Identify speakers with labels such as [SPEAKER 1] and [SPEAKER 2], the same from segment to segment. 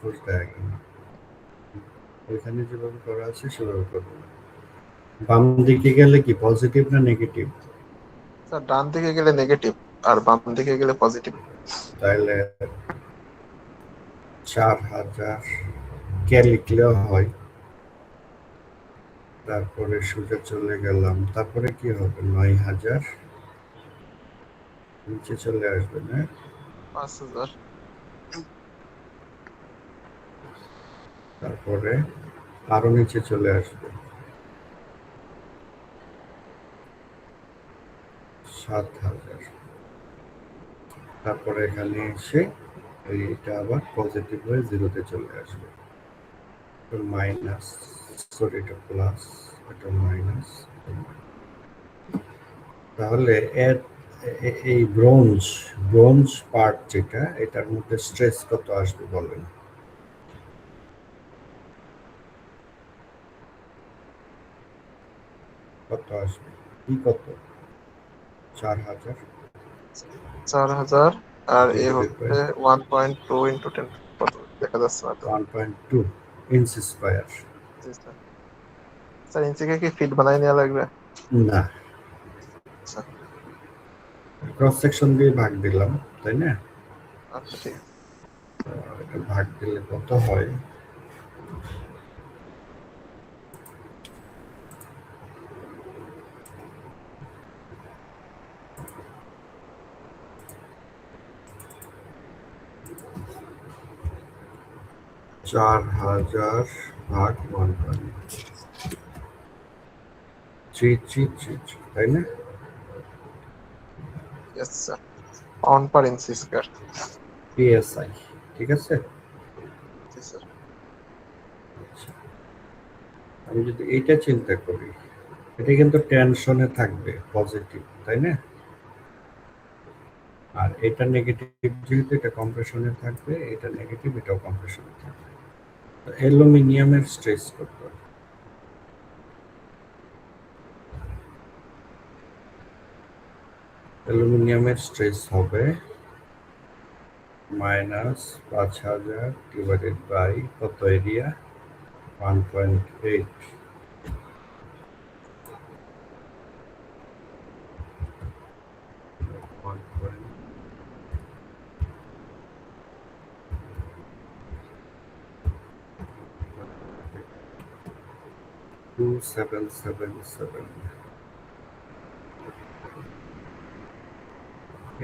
[SPEAKER 1] Force diagram ওইখানে যেভাবে করা আছে সেভাবে করবো। বাম দিকে গেলে কি পজিটিভ না নেগেটিভ?
[SPEAKER 2] স্যার ডান দিকে গেলে নেগেটিভ আর বাম দিকে গেলে পজিটিভ।
[SPEAKER 1] তাহলে 4000 কে লিখলেও হয়। তারপরে সোজা চলে গেলাম, তারপরে কি হবে 9000 নিচে চলে আসবে না?
[SPEAKER 2] 5000।
[SPEAKER 1] তারপরে আরো নিচে চলে আসবে 7000। তারপরে এখানে এসে এইটা আবার পজিটিভ হয়ে জিরোতে চলে আসবে। মাইনাস, সরি এটা প্লাস, এটা মাইনাস। তাহলে এই ব্রোঞ্জ ব্রোঞ্জ পার্ট যেটা, এটার মধ্যে স্ট্রেস কত আসবে বলেন? কত আসবে? কি কত? 4000
[SPEAKER 2] 4000 আর এ
[SPEAKER 1] ডিভাইডেড বাই
[SPEAKER 2] হচ্ছে 1.2 ইন্টু 10 কত দেখা যাচ্ছে না তো।
[SPEAKER 1] 1.2 ইঞ্চি স্কয়ার।
[SPEAKER 2] জি স্যার। স্যার ইঞ্চিকে কি ফিট বানাই নেওয়া লাগবে?
[SPEAKER 1] না,
[SPEAKER 2] আচ্ছা।
[SPEAKER 1] ক্রস সেকশন দিয়ে ভাগ দিলাম, তাই না?
[SPEAKER 2] আচ্ছা ঠিক আছে।
[SPEAKER 1] এটা ভাগ দিলে কত হয়? চার হাজার ভাগ 1.333, তাই না?
[SPEAKER 2] Yes sir. পাউন্ড পার ইঞ্চি স্কয়ার।
[SPEAKER 1] পিএসআই, ঠিক আছে।
[SPEAKER 2] জি স্যার।
[SPEAKER 1] আচ্ছা, আমি যদি এইটা চিন্তা করি, এটা কিন্তু টেনশনে থাকবে পজিটিভ, তাই না? আর এটা নেগেটিভ, যেহেতু এটা কম্প্রেশনে থাকবে, এটা নেগেটিভ, এটাও কম্প্রেশনে থাকবে। তো অ্যালুমিনিয়ামের স্ট্রেস কত? অ্যালুমিনিয়ামের স্ট্রেস হবে -5000 ডিভাইডেড বাই কত এরিয়া? 1.8। 2777,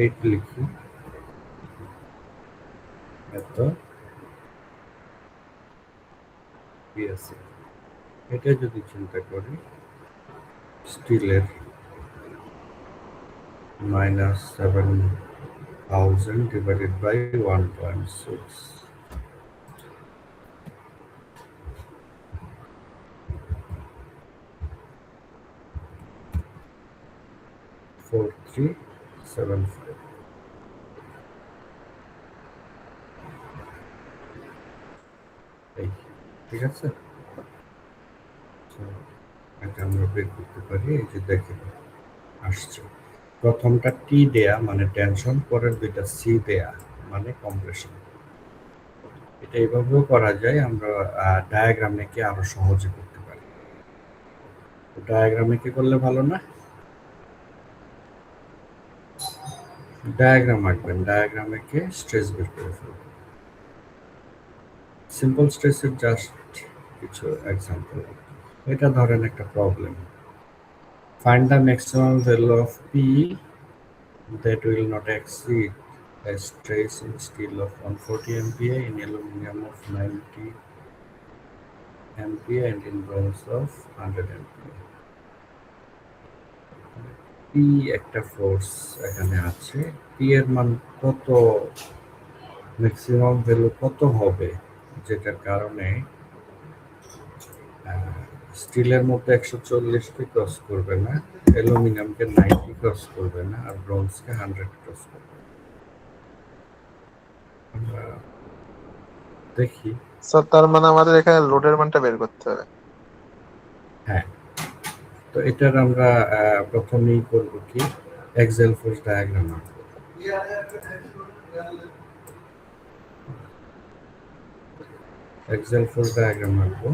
[SPEAKER 1] 8 লিখি, এত পিএসএ। এটা যদি চিন্তা করি, স্টিলের -7000 ডিভাইডেড বাই 1.6, 4375। এই, ঠিক আছে। So, এটা আমরা বের করতে পারি। এই যে দেখেন আসছে, প্রথমটা টি দেয়া মানে টেনশন, পরের দুইটা সি দেয়া মানে কম্প্রেশন। এটা এইভাবেও করা যায়, আমরা ডায়াগ্রাম এঁকে আরো সহজে করতে পারি। ডায়াগ্রাম এঁকে করলে ভালো না? ডায়াগ্রাম আঁকবেন, ডায়াগ্রাম এঁকে স্ট্রেস বের করে ফেলবেন। সিম্পল স্ট্রেসের জাস্ট কিছু এক্সাম্পল। এটা ধরেন একটা problem, find the maximum value of P that will not exceed a stress in steel of 140 MPa, in aluminum of 90 MPa, and in bronze of 100 MPa. P একটা force এখানে আছে, P এর মান কত, ম্যাক্সিমাম ভ্যালু কত হবে, যেটার কারণে স্টিলের মধ্যে 140কে ক্রস করবে না, অ্যালুমিনিয়ামকে 90 ক্রস করবে না, আর ব্রোঞ্জকে 100 ক্রস করবে। আমরা দেখি।
[SPEAKER 2] স্যার তার মানে আমাদের এখানে লোডের মানটা বের করতে হবে।
[SPEAKER 1] হ্যাঁ, তো এটার আমরা প্রথমেই করব কি, এক্সেল ফোর্স ডায়াগ্রাম আঁকবো। এক্সেল ফোর্স ডায়াগ্রাম আঁকবো।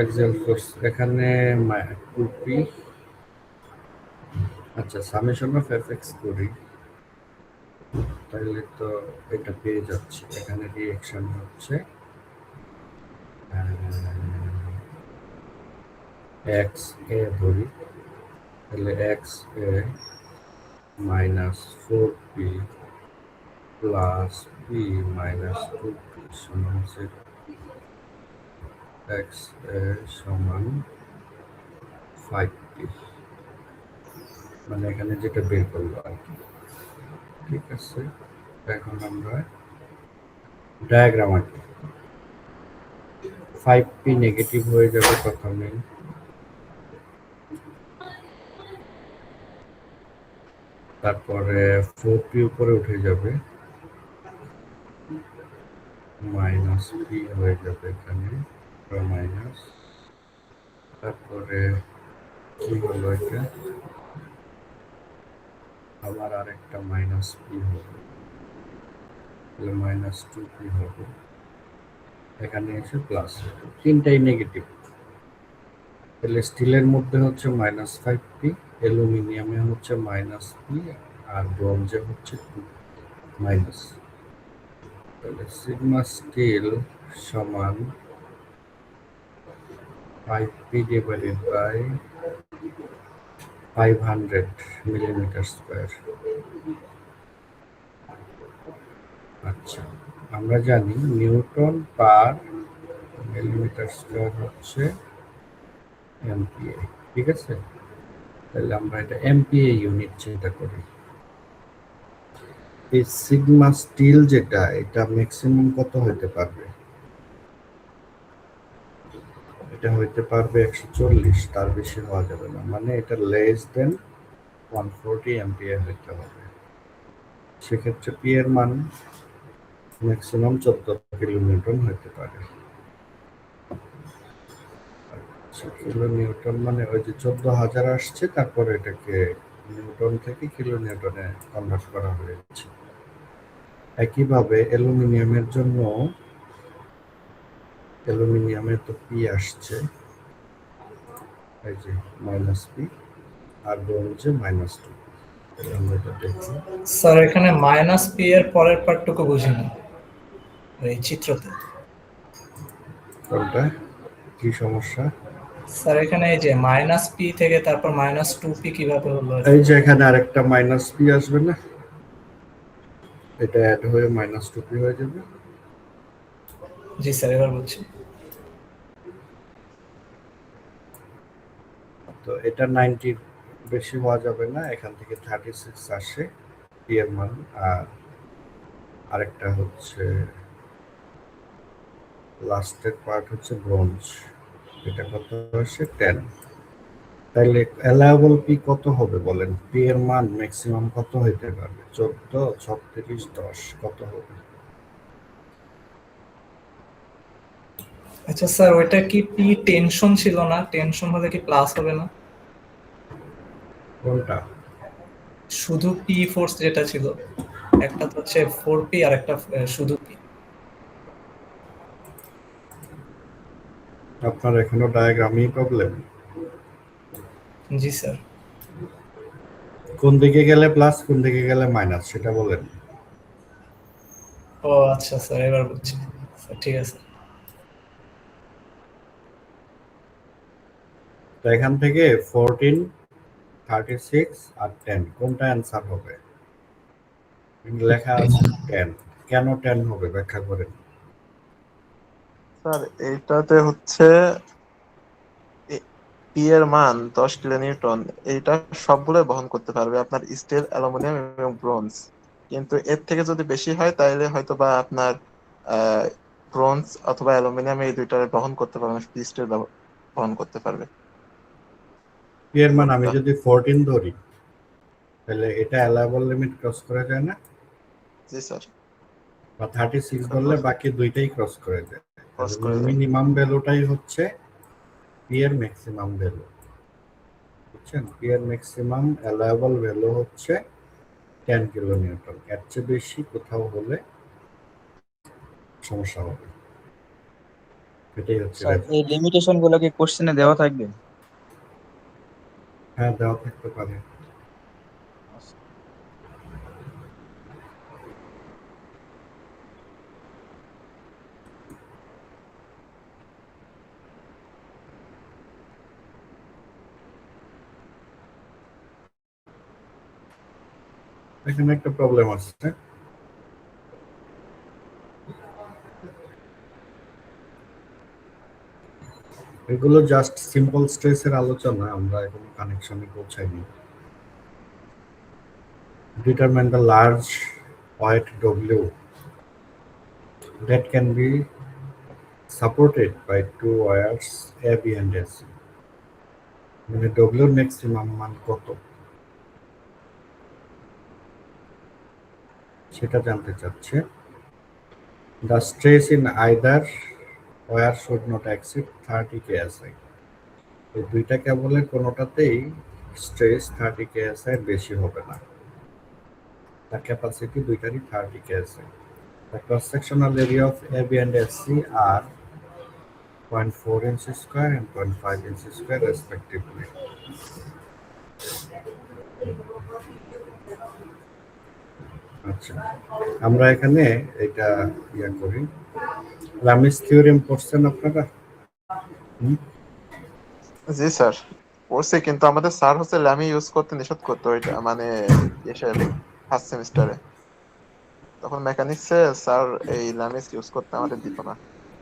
[SPEAKER 1] এক্সেল ফোর্স এখানে টুপি, আচ্ছা সামেশন অফ এফএক্স করি, তাহলে তো এটা পেয়ে যাচ্ছে। এখানে রিঅ্যাকশন হচ্ছে এক্স এ ধরি, তাহলে এক্স এ minus 4p plus P minus 2p সমান 0। এক্স এ সমান 5p, মানে এখানে যেটা বের করলো আর কি। ঠিক আছে, এখন আমরা ডায়াগ্রাম আঁকি। 5p নেগেটিভ হয়ে যাবে প্রথমে, তারপরে 4p উপরে উঠে যাবে, মাইনাস পি হয়ে যাবে এখানে, মাইনাস, তারপরে কি হলো এটা, আবার আরেকটা মাইনাস পি হবে, তাহলে মাইনাস 2p হবে, এখানে এসে প্লাস, তিনটাই নেগেটিভ। তাহলে স্টিলের মধ্যে হচ্ছে মাইনাস 5p, অ্যালুমিনিয়ামে হচ্ছে মাইনাস পি, আর ব্রোঞ্জে হচ্ছে মাইনাস। তাহলে সিগমা স্টিল সমান 5p divided by 500 millimetre square. আচ্ছা, আমরা জানি নিউটন পার মিলিমিটার স্কয়ার হচ্ছে এমপিএ। ঠিক আছে, তাহলে আমরা এটা এমপিএ ইউনিট চিন্তা করি। এই সিগমা স্টিল যেটা, এটা ম্যাক্সিমাম কত হতে পারবে? এটা হইতে পারবে 140, তার বেশি হওয়া যাবে না, মানে এটা লেস দেন 140 এমপিএ হইতে হবে। সেক্ষেত্রে পি এর মান ম্যাক্সিমাম 14 কিলোনিউটন হতে পারে। কিলো নিউটন মানে ওই যে 14,000 আসছে, তারপরে এটাকে নিউটন থেকে কিলো নিউটনে কনভার্ট করা হয়েছে। একইভাবে অ্যালুমিনিয়ামের জন্য, অ্যালুমিনিয়ামে তো পি আসছে, এই যে মাইনাস পি, আর ব্রোঞ্জে মাইনাস 2। আমরা এটা দেখি,
[SPEAKER 3] স্যার এখানে মাইনাস পি এর পরের পার্টটুকু বুঝিনি এই চিত্রতে।
[SPEAKER 1] কোনটা কি সমস্যা?
[SPEAKER 3] স্যার এখানে এই যে মাইনাস পি থেকে তারপর মাইনাস 2p কিভাবে হলো?
[SPEAKER 1] এই যে এখানে আরেকটা মাইনাস পি আসবে না, এটা অ্যাড হয়ে মাইনাস 2p হয়ে যাবে।
[SPEAKER 3] জি স্যার, এবার বুঝছি।
[SPEAKER 1] তো এটা 90 বেশি হওয়া যাবে না, এখান থেকে 36 আসে পি এর মান। আর আরেকটা হচ্ছে লাস্টের পার্ট হচ্ছে ব্রোঞ্জ, এটা কত আসে 10। তাইলে অ্যালাউবল পি কত হবে বলেন? পি এর মান ম্যাক্সিমাম কত হইতে পারবে? 14, 36, 10 কত হবে?
[SPEAKER 3] আচ্ছা স্যার, ওইটা কি পি টেনশন ছিল না? টেনশন হলে কি প্লাস হবে না?
[SPEAKER 1] কোনটা?
[SPEAKER 3] শুধু পি ফোর্স যেটা ছিল, একটা তো হচ্ছে 4p আর একটা শুধু পি।
[SPEAKER 1] আপনার এখনো ডায়াগ্রামই প্রবলেম।
[SPEAKER 3] জি স্যার।
[SPEAKER 1] কোন দিকে গেলে প্লাস, কোন দিকে গেলে মাইনাস সেটা বলেন।
[SPEAKER 3] ও আচ্ছা স্যার, এবার বুঝছি। স্যার ঠিক আছে।
[SPEAKER 1] তো এখান থেকে 14, 36 আর 10 কোনটা অ্যান্সার হবে? লেখা আছে 10, কেন 10 হবে ব্যাখ্যা করেন।
[SPEAKER 2] স্যার এইটাতে হচ্ছে পি এর মান 10 কিলো নিউটন, এইটা সবগুলো বহন করতে পারবে আপনার স্টিল, অ্যালুমিনিয়াম এবং ব্রোঞ্জ। কিন্তু এর থেকে যদি বেশি হয় তাহলে হয়তো বা আপনার ব্রোঞ্জ অথবা অ্যালুমিনিয়াম এই দুইটার বহন করতে পারবে না, স্টিল বহন করতে পারবে।
[SPEAKER 1] পি এর মান আমি যদি 14 ধরি, তাহলে এটা অ্যালাউবল লিমিট ক্রস করে যায় না?
[SPEAKER 2] জি স্যার,
[SPEAKER 1] বা 36 ধরলে বাকি দুইটাই ক্রস করে যায়।
[SPEAKER 2] ক্রস করে যায়।
[SPEAKER 1] মিনিমাম ভ্যালুটাই হচ্ছে পি এর ম্যাক্সিমাম ভ্যালু। বুঝছেন? পি এর ম্যাক্সিমাম অ্যালাউয়েবল ভ্যালু হচ্ছে 10 কিলোনিউটন। এর চেয়ে বেশি কোথাও হলে সমস্যা হবে। এটাই হচ্ছে
[SPEAKER 4] স্যার এই লিমিটেশন গুলো কি কোশ্চেনে দেওয়া থাকবে?
[SPEAKER 1] হ্যাঁ, দেওয়া থাকতে পারে। এখানে একটা প্রবলেম আছে। এগুলো জাস্ট সিম্পল স্ট্রেসের আলোচনা, আমরা এখনো কানেকশনে পৌঁছাইনি। Determine the large weight W that can be supported by two wires AB and AC. মানে W এর ম্যাক্সিমাম মান কত সেটা জানতে চাচ্ছে। The stress in either wire should not exceed 30 KSI. এই দুইটা কেবলের কোনোটাতেই স্ট্রেস 30 KSI এর বেশি হবে না। তার ক্যাপাসিটি দুইটারই 30 KSI. The cross-sectional area of AB and AC are 0.4 inch square and 0.5 inch square respectively. আচ্ছা, আমরা এখানে এটা করি। লামিস থিওরেম পড়ছেন আপনারা?
[SPEAKER 2] জি স্যার, পড়ছি, কিন্তু আমাদের স্যার হচ্ছে ল্যামি ইউজ করতে নিষেধ করতো, ওইটা মানে ফার্স্ট সেমিস্টারে। তখন মেকানিক্সে স্যার এই ল্যামিস ইউজ করতে আমাদের দিত না।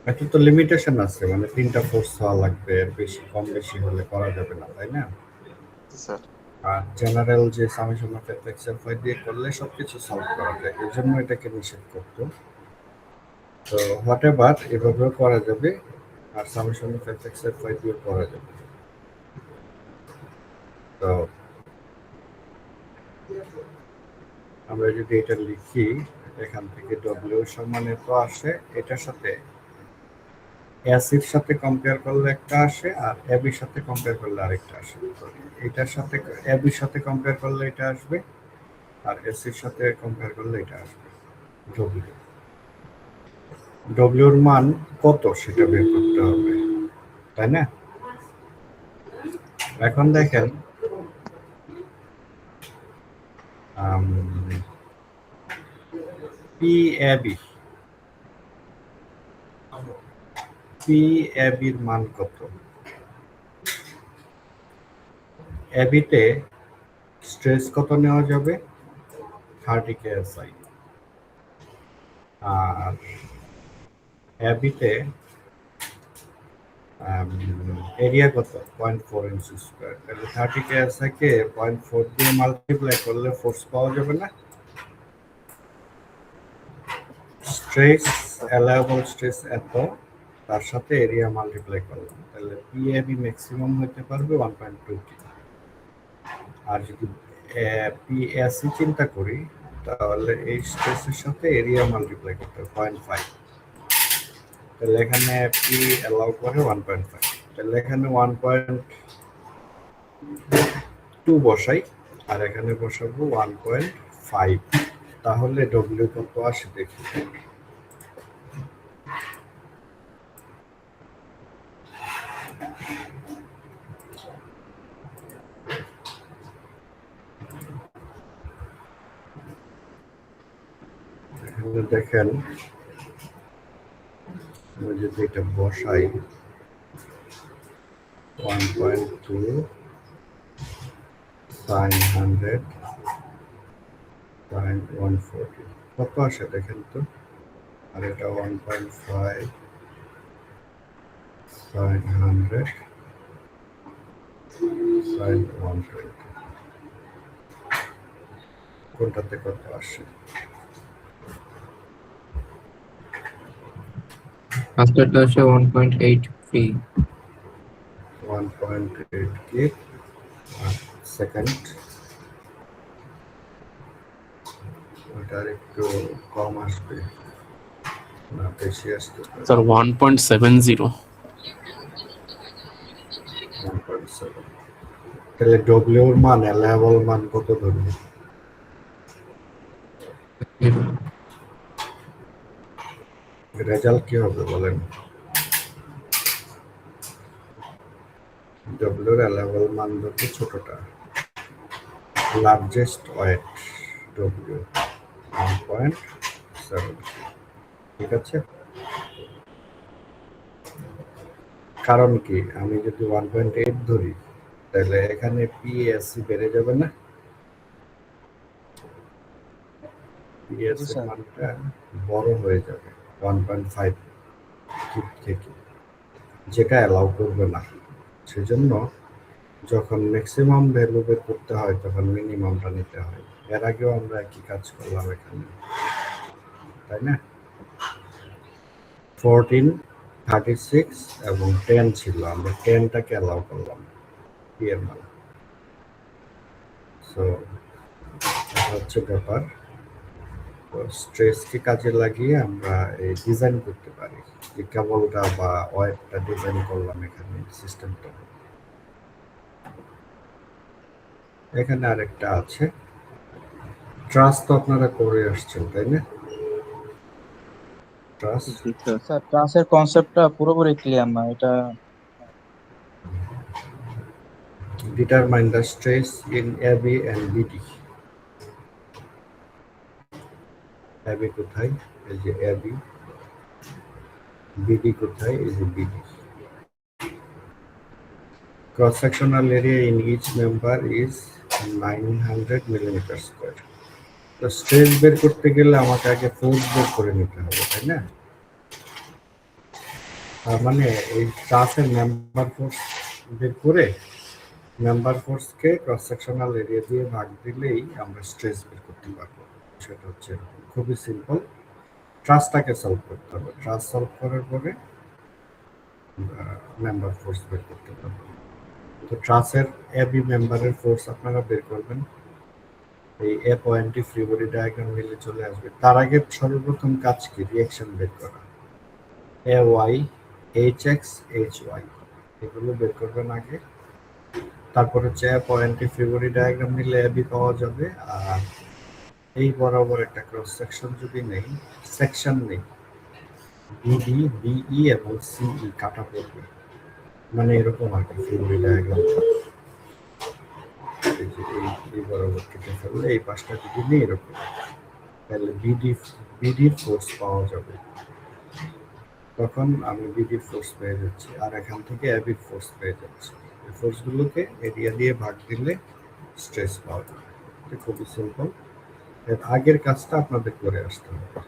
[SPEAKER 1] এটা তো লিমিটেশন আছে, মানে 3টা ফোর্স হওয়া লাগবে, এর বেশি কম বেশি হলে করা যাবে না, তাই না?
[SPEAKER 2] জি স্যার।
[SPEAKER 1] আর জেনারেল যে সামেশন অফ এক্সেলফাই দিয়ে করলে সবকিছু সলভ করা যায়, এই জন্য এটাকে নিষেধ করতো। তো হোয়াট এভার, এভাবেও করা যাবে, আর সামেশন অফ এক্সেলফাই দিয়ে করা যাবে। তো আমরা যদি এটা লিখি, এখান থেকে ডব্লিউ সমান এত আসে, এটার সাথে অ্যাসির সাথে কম্পেয়ার করলে একটা আসে, আর এবির সাথে কম্পেয়ার করলে আরেকটা আসে। এটার সাথে এবির সাথে কম্পেয়ার করলে এটা আসবে, আর এসির সাথে কম্পেয়ার করলে এটা আসবে। ডব্লিউ ডব্লিউর মান কত সেটা বের করতে হবে, তাই না? এখন দেখেন PAB PABর মান কত? এবিতে স্ট্রেস কত নেওয়া যাবে? 30 KSI। আর এবিতে এরিয়া কত? 0.4 ইঞ্চ স্কয়ার। তাহলে 30 KSI কে 0.4 দিয়ে মাল্টিপ্লাই করলে ফোর্স পাওয়া যাবে না? স্ট্রেস, অ্যালাউয়েবল স্ট্রেস এত, তার সাথে এরিয়া মাল্টিপ্লাই করলাম, তাহলে পিএবি ম্যাক্সিমাম হতে পারবে 1.2 কে। আর যদি পিএসি চিন্তা করি, তাহলে এই স্ট্রেসের সাথে এরিয়া মাল্টিপ্লাই করতে হবে 0.5, তাহলে এখানে পি অ্যালাউ করে 1.5, তাহলে এখানে 1.2 বসাই, আর এখানে বসাবো 1.5, তাহলে ডব্লিউ কত আসে দেখি। দেখেন, যদি এটা বসাই 1.2 sin 100 sin 140 কত আসে দেখেন তো। আর এটা 1.5 sin 100 sin 120, কোনটাতে কত আসে?
[SPEAKER 5] ফার্স্টটা আসে 1.83
[SPEAKER 1] 1.8 কি, আর সেকেন্ড ওটার একটু কম আসবে না বেশি আসবে?
[SPEAKER 6] স্যার 1.70।
[SPEAKER 1] 1.7। তাহলে ডব্লিউ এর মান অ্যালাউয়েবল মান কত ধরবে?
[SPEAKER 5] 0.
[SPEAKER 1] রেজাল্ট কি হবে বলেন? ডব্লিউ এর অ্যালাউয়েবল মান ধরবে ছোটটা, লার্জেস্ট ওয়েট ডব্লিউ 1.7, ঠিক আছে? কারণ কি, আমি যদি 1.8 ধরি তাহলে এখানে পিএসসি বেড়ে যাবে না? PSC
[SPEAKER 4] sir.
[SPEAKER 1] মানটা বড় হয়ে যাবে 1.5 থেকে, যেটা অ্যালাউ করবে না। সেজন্য যখন ম্যাক্সিমাম ভ্যালু বের করতে হয় তখন মিনিমামটা নিতে হয়। এর আগেও আমরা একই কাজ করলাম এখানে, তাই না? 14, 36 এবং 10 ছিল, আমরা 10টাকে অ্যালাউ করলাম পি এর মান। সো এটা হচ্ছে ব্যাপার। তো স্ট্রেসকে কাজে লাগিয়ে আমরা এই ডিজাইন করতে পারি, যে কেবলটা বা ওয়েটটা ডিজাইন করলাম এখানে সিস্টেমটা। এখানে আরেকটা আছে, ট্রাস্ট তো আপনারা করে আসছেন, তাই না? ট্রাস্ট
[SPEAKER 4] স্যার ট্রান্সের কনসেপ্টটা পুরোপুরি ক্লিয়ার না এটা।
[SPEAKER 1] determine the stress in AB and BD. AB কোথায়? এই যে AB, BD কোথায়? এই যে BD. Cross sectional area in each member is 900 millimeter square. তো স্ট্রেস বের করতে গেলে আমাকে আগে ফোর্স বের করে নিতে হবে, তাই না? তার মানে এই ট্রাসের মেম্বার ফোর্স বের করে মেম্বার ফোর্সকে ক্রস সেকশনাল এরিয়া দিয়ে ভাগ দিলেই আমরা স্ট্রেস বের করতে পারবো। সেটা হচ্ছে খুবই সিম্পল। ট্রাসটাকে সলভ করতে হবে, ট্রাস সলভ করার পরে মেম্বার ফোর্স বের করতে পারবো। তো ট্রাসের এবি মেম্বারের ফোর্স আপনারা বের করবেন, এই এ পয়েন্টটি ফ্রি বডি ডায়াগ্রাম মিলে চলে আসবে। তার আগে সর্বপ্রথম কাজ কি? রিঅ্যাকশন বের করা, A Y, H X, H Y, এগুলো বের করবেন আগে। তারপর হচ্ছে পয়েন্টে ফ্রি বডি ডায়াগ্রাম নিলে এবি পাওয়া যাবে, আর এই বরাবর একটা ক্রস সেকশন যদি নেই, সেকশন নেই, বিডি, বিই এবং সিই কাটা পড়বে, মানে এরকম আর কি ফ্রি বডি ডায়াগ্রাম। এই বরাবর কেটে ফেললে এই পাশটা যদি নেই এরকম, তাহলে বিডির ফোর্স পাওয়া যাবে। তখন আমি বিডির ফোর্স পেয়ে যাচ্ছি, আর এখান থেকে এবির ফোর্স পেয়ে যাচ্ছি। এই ফোর্সগুলোকে এরিয়া দিয়ে ভাগ দিলে স্ট্রেস পাওয়া যাবে। এটা খুবই সিম্পল। এর আগের কাজটা আপনাদের করে আসতে হবে,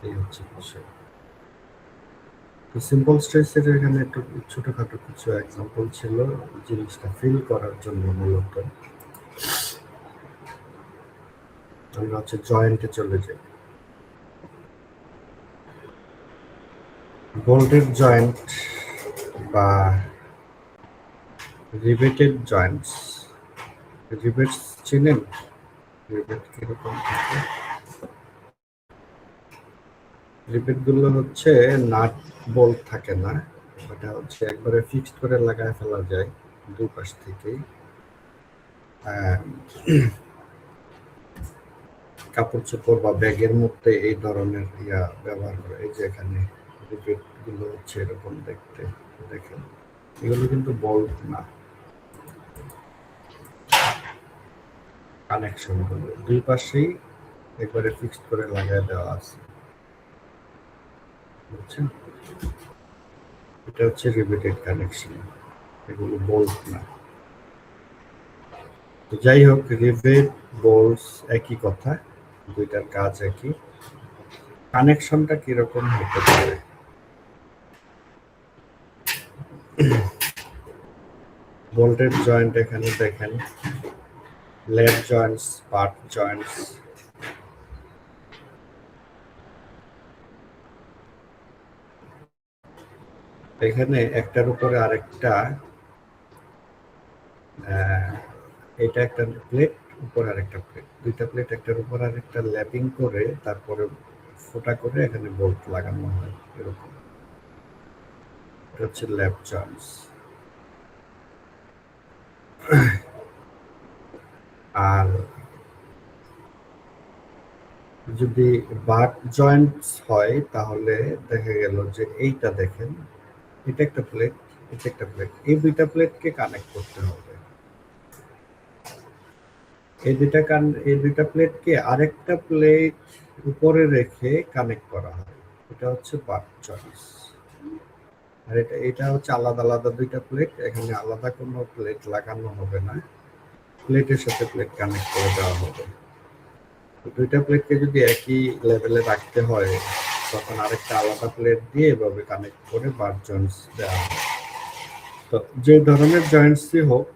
[SPEAKER 1] এই হচ্ছে বিষয়। তো সিম্পল স্ট্রেসের এখানে একটু ছোটখাটো কিছু এক্সাম্পল ছিল জিনিসটা ফিল করার জন্য। মূলত আমরা হচ্ছে জয়েন্টে চলে যাই। বোল্টেড জয়েন্ট বা রিভেটেড জয়েন্টস, রিভেটস চিনেন? রিভেট কিরকম থাকে? রিভেট গুলো হচ্ছে নাট বোল্ট থাকে না, ওটা হচ্ছে একবারে ফিক্সড করে লাগায় ফেলা যায় দুই পাশ থেকেই। কাপড় চোপড় বা ব্যাগের মধ্যে এই ধরনের ব্যবহার করে। এই যে এখানে রিভেট গুলো হচ্ছে এরকম দেখতে, দেখেন এগুলো কিন্তু বোল্ট না, কানেকশন গুলো দুই পাশেই একবারে ফিক্সড করে লাগায় দেওয়া আছে, বুঝছেন? এটা হচ্ছে রিভেটেড কানেকশন, এগুলো বোল্ট না। তো যাই হোক, রিভেট বোল্টস একই কথা, দুইটার কাজ একই। কানেকশনটা কিরকম হতে পারে? বোল্টের জয়েন্ট এখানে দেখেন, লেগ জয়েন্টস, পার্ট জয়েন্টস। এখানে একটার উপরে আরেকটা, এটা একটা প্লেট, উপর আরেকটা প্লেট, দুইটা প্লেট একটার উপর আরেকটা ল্যাপিং করে তারপরে ফোটা করে এখানে বোল্ট লাগানো হয় এরকম। এটা হচ্ছে ল্যাপ জয়েন্টস। আর যদি বাট জয়েন্টস হয় তাহলে দেখা গেল যে এইটা দেখেন, এটা একটা প্লেট, এটা একটা প্লেট, এই দুইটা প্লেটকে কানেক্ট করতে হবে। এই দুইটা প্লেটকে আরেকটা প্লেট উপরে রেখে কানেক্ট করা হয়, এটা হচ্ছে বাট জয়েন্টস। আর এটা হচ্ছে আলাদা আলাদা দুইটা প্লেট, এখানে আলাদা কোনো প্লেট লাগানো হবে না, প্লেটের সাথে প্লেট কানেক্ট করে দেওয়া হবে। দুইটা প্লেটকে যদি একই লেভেলে রাখতে হয় তখন আরেকটা আলাদা প্লেট দিয়ে এভাবে কানেক্ট করে বাট জয়েন্টস দেওয়া হয়। তো যে ধরনের জয়েন্টসই হোক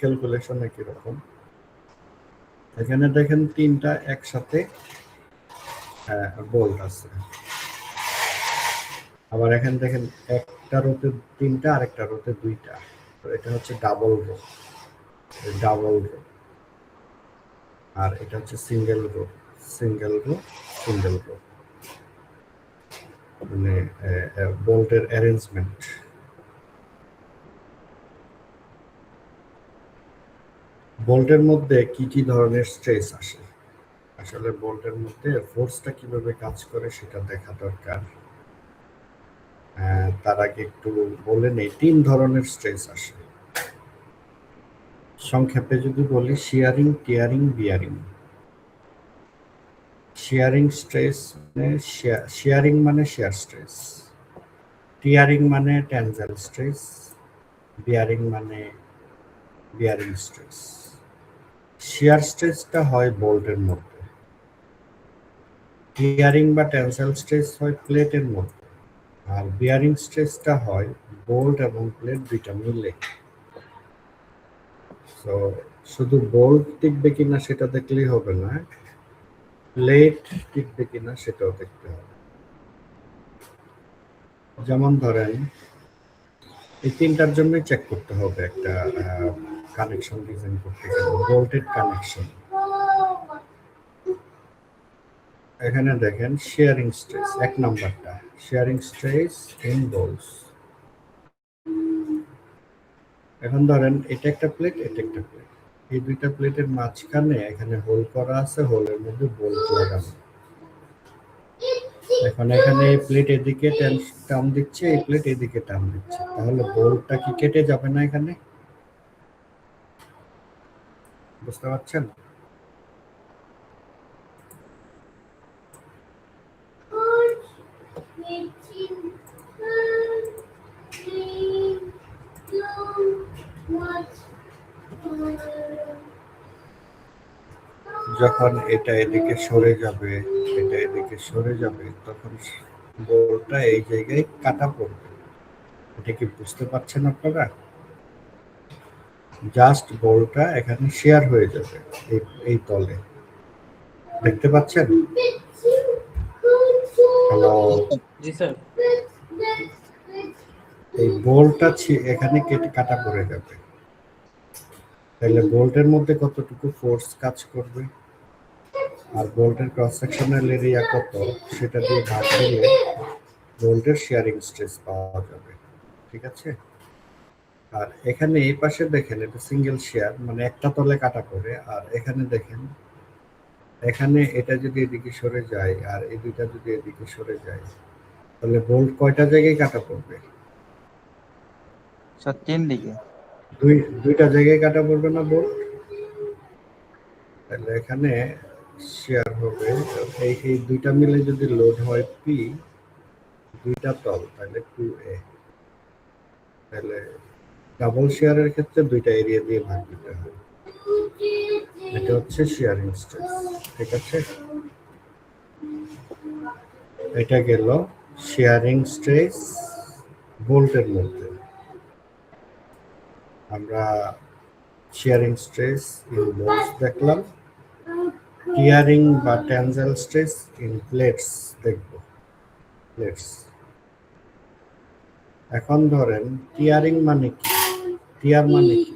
[SPEAKER 1] ক্যালকুলেশন একই রকম। এখানে দেখেন তিনটা একসাথে বোল্ট আছে, আবার এখানে দেখেন একটা রোতে তিনটা আর একটা রোতে দুইটা, তো এটা হচ্ছে ডাবল রো, ডাবল রো। আর এটা হচ্ছে single rho, single rho, single rho, মানে বোল্টের অ্যারেঞ্জমেন্ট। বোল্টের মধ্যে কি কি ধরনের স্ট্রেস আসে, আসলে বোল্টের মধ্যে ফোর্সটা কিভাবে কাজ করে সেটা দেখা দরকার। তার আগে একটু বলে নেই, তিন ধরনের স্ট্রেস আসে। সংক্ষেপে যদি বলি, শিয়ারিং, টিয়ারিং, বিয়ারিং। শিয়ারিং স্ট্রেস মানে শিয়ারিং মানে শিয়ার স্ট্রেস, টিয়ারিং মানে টেনজাইল স্ট্রেস, বিয়ারিং মানে বিয়ারিং স্ট্রেস। শিয়ার স্ট্রেসটা হয় বোল্টের মধ্যে, টিয়ারিং বা টেনসাইল স্ট্রেস হয় প্লেটের মধ্যে, আর বিয়ারিং স্ট্রেসটা হয় বোল্ট এবং প্লেট দুইটা মিলে। তো শুধু বোল্ট টিকবে কিনা সেটা দেখলেই হবে না, প্লেট টিকবে কিনা সেটাও দেখতে হবে। যেমন ধরেন এই তিনটার জন্যই চেক করতে হবে একটা কানেকশন ডিজাইন করতে গেলে, বোল্টেড কানেকশন। এখানে দেখেন শেয়ারিং স্ট্রেস, এক নাম্বারটা শেয়ারিং স্ট্রেস ইন বোল্টস। এখন ধরেন এটা একটা প্লেট, এটা একটা প্লেট, এই দুইটা প্লেটের মাঝখানে এখানে হোল করা আছে, হোলের মধ্যে বোল্ট লাগানো। এখন এখানে এই প্লেট এদিকে টান দিচ্ছে, এই প্লেট এদিকে টান দিচ্ছে, তাহলে বোল্টটা কি কেটে যাবে না এখানে? বুঝতে পারছেন? যখন এটা এদিকে সরে যাবে, এটা এদিকে সরে যাবে, তখন বোল্টটা এই জায়গায় কাটা পড়বে। এটা কি বুঝতে পারছেন আপনারা? জাস্ট বোল্টটা এখানে শেয়ার হয়ে যাবে এই তলে, দেখতে পাচ্ছেন? হ্যালো,
[SPEAKER 5] জি স্যার।
[SPEAKER 1] এই বোল্টটা এখানে কেটে কাটা পড়ে যাবে, তাহলে বোল্টের মধ্যে কতটুকু ফোর্স কাজ করবে আর বোল্টের ক্রস সেকশনাল এরিয়া কত সেটা দিয়ে ভাগ দিলে বোল্টের শেয়ারিং স্ট্রেস পাওয়া যাবে। ঠিক আছে? আর এখানে এই পাশে দেখেন এটা সিঙ্গেল শেয়ার, মানে একটা তলে কাটা পড়ে, আর এখানে দেখেন এখানে এটা যদি এদিকে সরে যায় আর এই দুইটা যদি এদিকে সরে যায়, তাহলে বোল্ট কয়টা জায়গায় কাটা পড়বে?
[SPEAKER 4] স্যার তিন দিকে।
[SPEAKER 1] দুইটা জায়গায় কাটা পড়বে না বোল্ট? তাহলে এখানে শেয়ার হবে, এই দুইটা মিলে যদি লোড হয় পি, দুইটা তল, তাহলে 2a। তাহলে ডাবল শেয়ারের ক্ষেত্রে দুইটা এরিয়া দিয়ে ভাগ দিতে হবে। এটা হচ্ছে শেয়ারিং স্ট্রেস। ঠিক আছে? এটা গেল শেয়ারিং স্ট্রেস বোল্টের মধ্যে। আমরা শেয়ারিং স্ট্রেস ইন বোল্টস দেখলাম, টিয়ারিং বা টেনজাইল স্ট্রেস ইন প্লেটস দেখব, প্লেটস। এখন ধরেন টিয়ারিং মানে কি? টিয়ার মানে কি?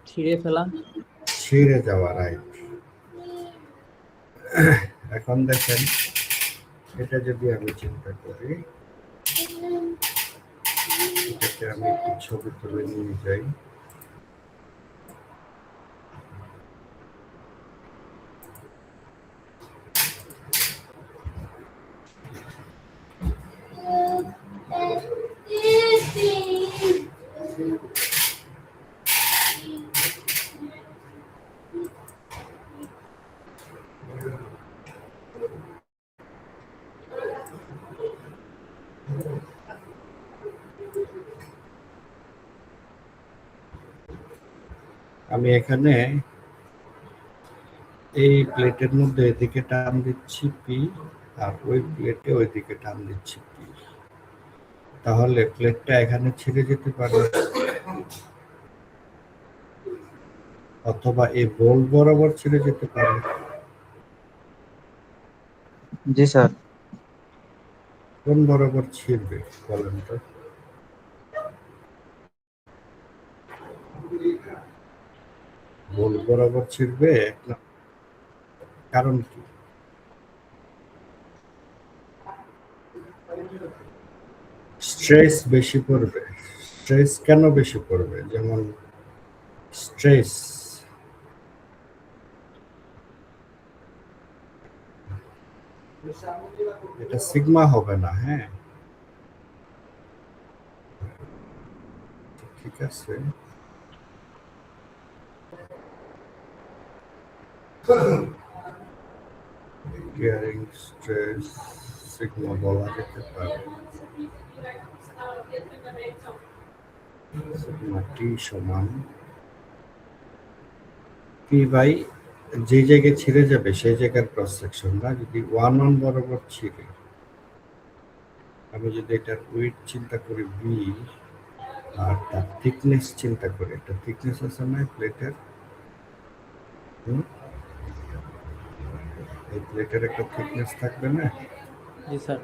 [SPEAKER 5] ছিঁড়ে ফেলা।
[SPEAKER 1] ছিঁড়ে যাওয়া, রাইট। এখন দেখেন এটা যদি আমি চিন্তা করি, এটা থেকে আমি একটি ছবি তুলে নিয়ে যাই। আমি এখানে এই প্লেটের মধ্যে এদিকে টান দিচ্ছি পি, আর ওই প্লেটে ওইদিকে টান দিচ্ছি পি। তাহলে প্লেটটা এখানে ছিঁড়ে যেতে পারে, অথবা এই বোল বরাবর ছিঁড়ে যেতে পারে।
[SPEAKER 4] জি স্যার।
[SPEAKER 1] কোন বরাবর ছিঁড়বে বলেন তো? বোল বরাবর ছিঁড়বে না, কারণ কি? স্ট্রেস বেশি পড়বে। স্ট্রেস কেন বেশি পড়বে? যেমন স্ট্রেস এটা সিগমা হবে না, হ্যাঁ ঠিক আছে। টিয়ারিং স্ট্রেস সিগমা বলা যেতে পারে। সিগমা টি সমান পি বাই যে জায়গায় ছিঁড়ে যাবে সেই জায়গার ক্রস সেকশনটা যদি 1 বরাবর ছিঁড়ে, আমি যদি এটার উইথ চিন্তা করি বি, আর তার থিকনেস চিন্তা করি, একটা থিকনেস আছে না প্লেটের, এই প্লেটের একটা থিকনেস থাকবে না?
[SPEAKER 6] জি স্যার।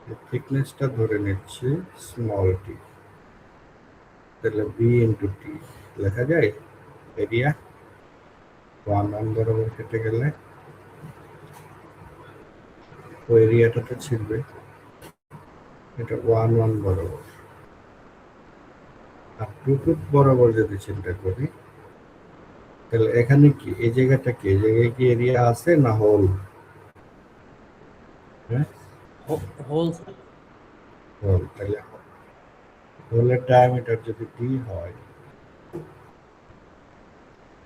[SPEAKER 1] এই থিকনেসটা ধরে নিচ্ছি স্মল টি, তাহলে বি ইন্টু টি লেখা যায়। এরিয়া 1 বরাবর কেটে গেলে ওই এরিয়াটাতে ছিড়বে, এটা 1 বরাবর। আর 2 বরাবর যদি চিন্তা করি, তাহলে এখানে কি এই জায়গাটা কি, এই জায়গায় কি এরিয়া আছে না হোল? হ্যাঁ
[SPEAKER 6] হোল স্যার।
[SPEAKER 1] হোল। তাহলে হোলের ডায়ামিটার যদি ডি হয়,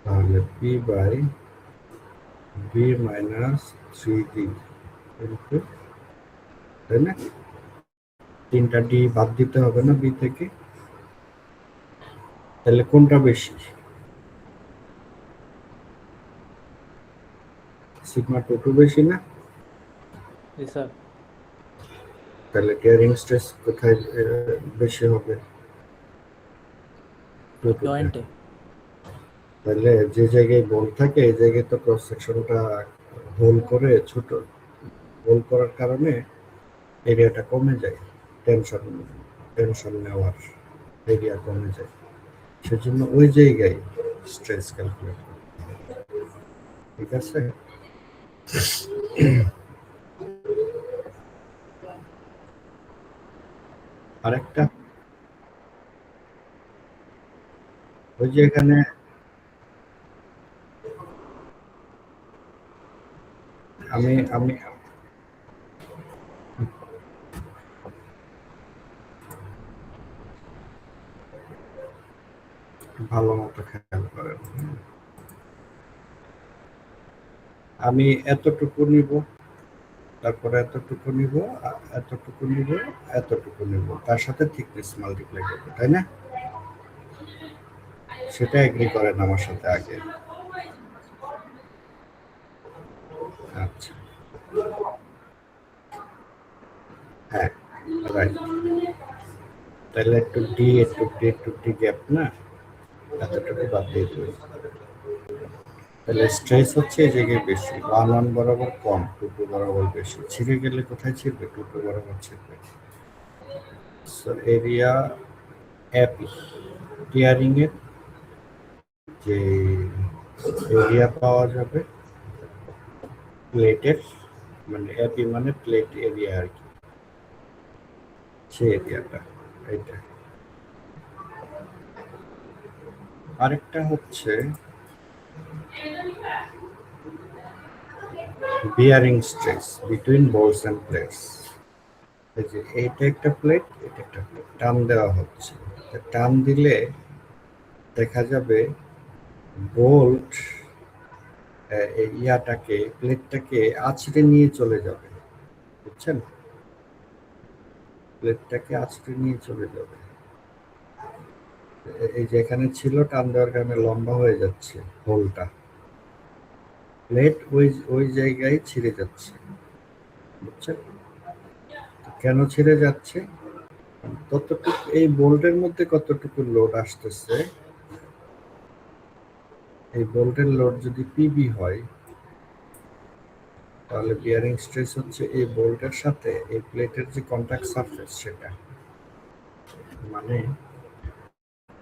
[SPEAKER 1] তাহলে P by B minus 3D, তাই না? 3টা ডি বাদ দিতে হবে না বি থেকে? তাহলে কোনটা বেশি? সিগমা 2 বেশি না?
[SPEAKER 6] জি স্যার।
[SPEAKER 1] তাহলে টিয়ারিং স্ট্রেস কোথায় বেশি হবে?
[SPEAKER 6] জয়েন্টে।
[SPEAKER 1] তাহলে যে জায়গায় বোল থাকে এই জায়গায় তো ক্রস সেকশনটা হোল করে, ছোট হোল করার কারণে এরিয়াটা কমে যায়, টেনশন নেওয়ার এরিয়া কমে যায়, সেজন্য ওই জায়গায় স্ট্রেস ক্যালকুলেট করে। ঠিক আছে? আরেকটা, ওই যে এখানে আমি আমি ভালো মতো খেয়াল করেন। আমি এতটুকু নিব, তারপরে এতটুকু নিব, এতটুকু নিব, এতটুকু নিব, তার সাথে থিকনেস মাল্টিপ্লাই করব, তাই না? সেটা এগ্রি করেন আমার সাথে আগে। আচ্ছা, হ্যাঁ রাইট। তাহলে একটু ডি গ্যাপ না, এতটুকু বাদ দিয়ে দেবো। তাহলে স্ট্রেস হচ্ছে এই জায়গায় বেশি, 1 বরাবর কম, 2 বরাবর বেশি। ছিঁড়ে গেলে কোথায় ছিঁড়বে? 2 বরাবর ছিঁড়বে। সো এরিয়া অ্যাপি টিয়ারিং এর যে এরিয়া পাওয়া যাবে প্লেটের, মানে অ্যাপি মানে প্লেট এরিয়া আর কি, সেই এরিয়াটা এইটা। আরেকটা হচ্ছে bearing stress between bolts and plates. এই যে এইটা একটা প্লেট, এটা একটা প্লেট, টান দেওয়া হচ্ছে। টান দিলে দেখা যাবে বোল্ট ইয়াটাকে, প্লেটটাকে আছড়ে নিয়ে চলে যাবে, বুঝছেন? প্লেটটাকে আছড়ে নিয়ে চলে যাবে। এই যে এখানে ছিল, টান দেওয়ার কারণে লম্বা হয়ে যাচ্ছে হোলটা, প্লেট ওই ওই জায়গায় ছিঁড়ে যাচ্ছে, বুঝছেন? কেন ছিঁড়ে যাচ্ছে? ততটুকু এই বোল্টের মধ্যে কতটুকু লোড আসতেছে, এই বোল্টের লোড যদি পিবি হয়, তাহলে বিয়ারিং স্ট্রেস হচ্ছে এই বোল্টের সাথে এই প্লেটের যে কন্টাক্ট সারফেস, সেটা মানে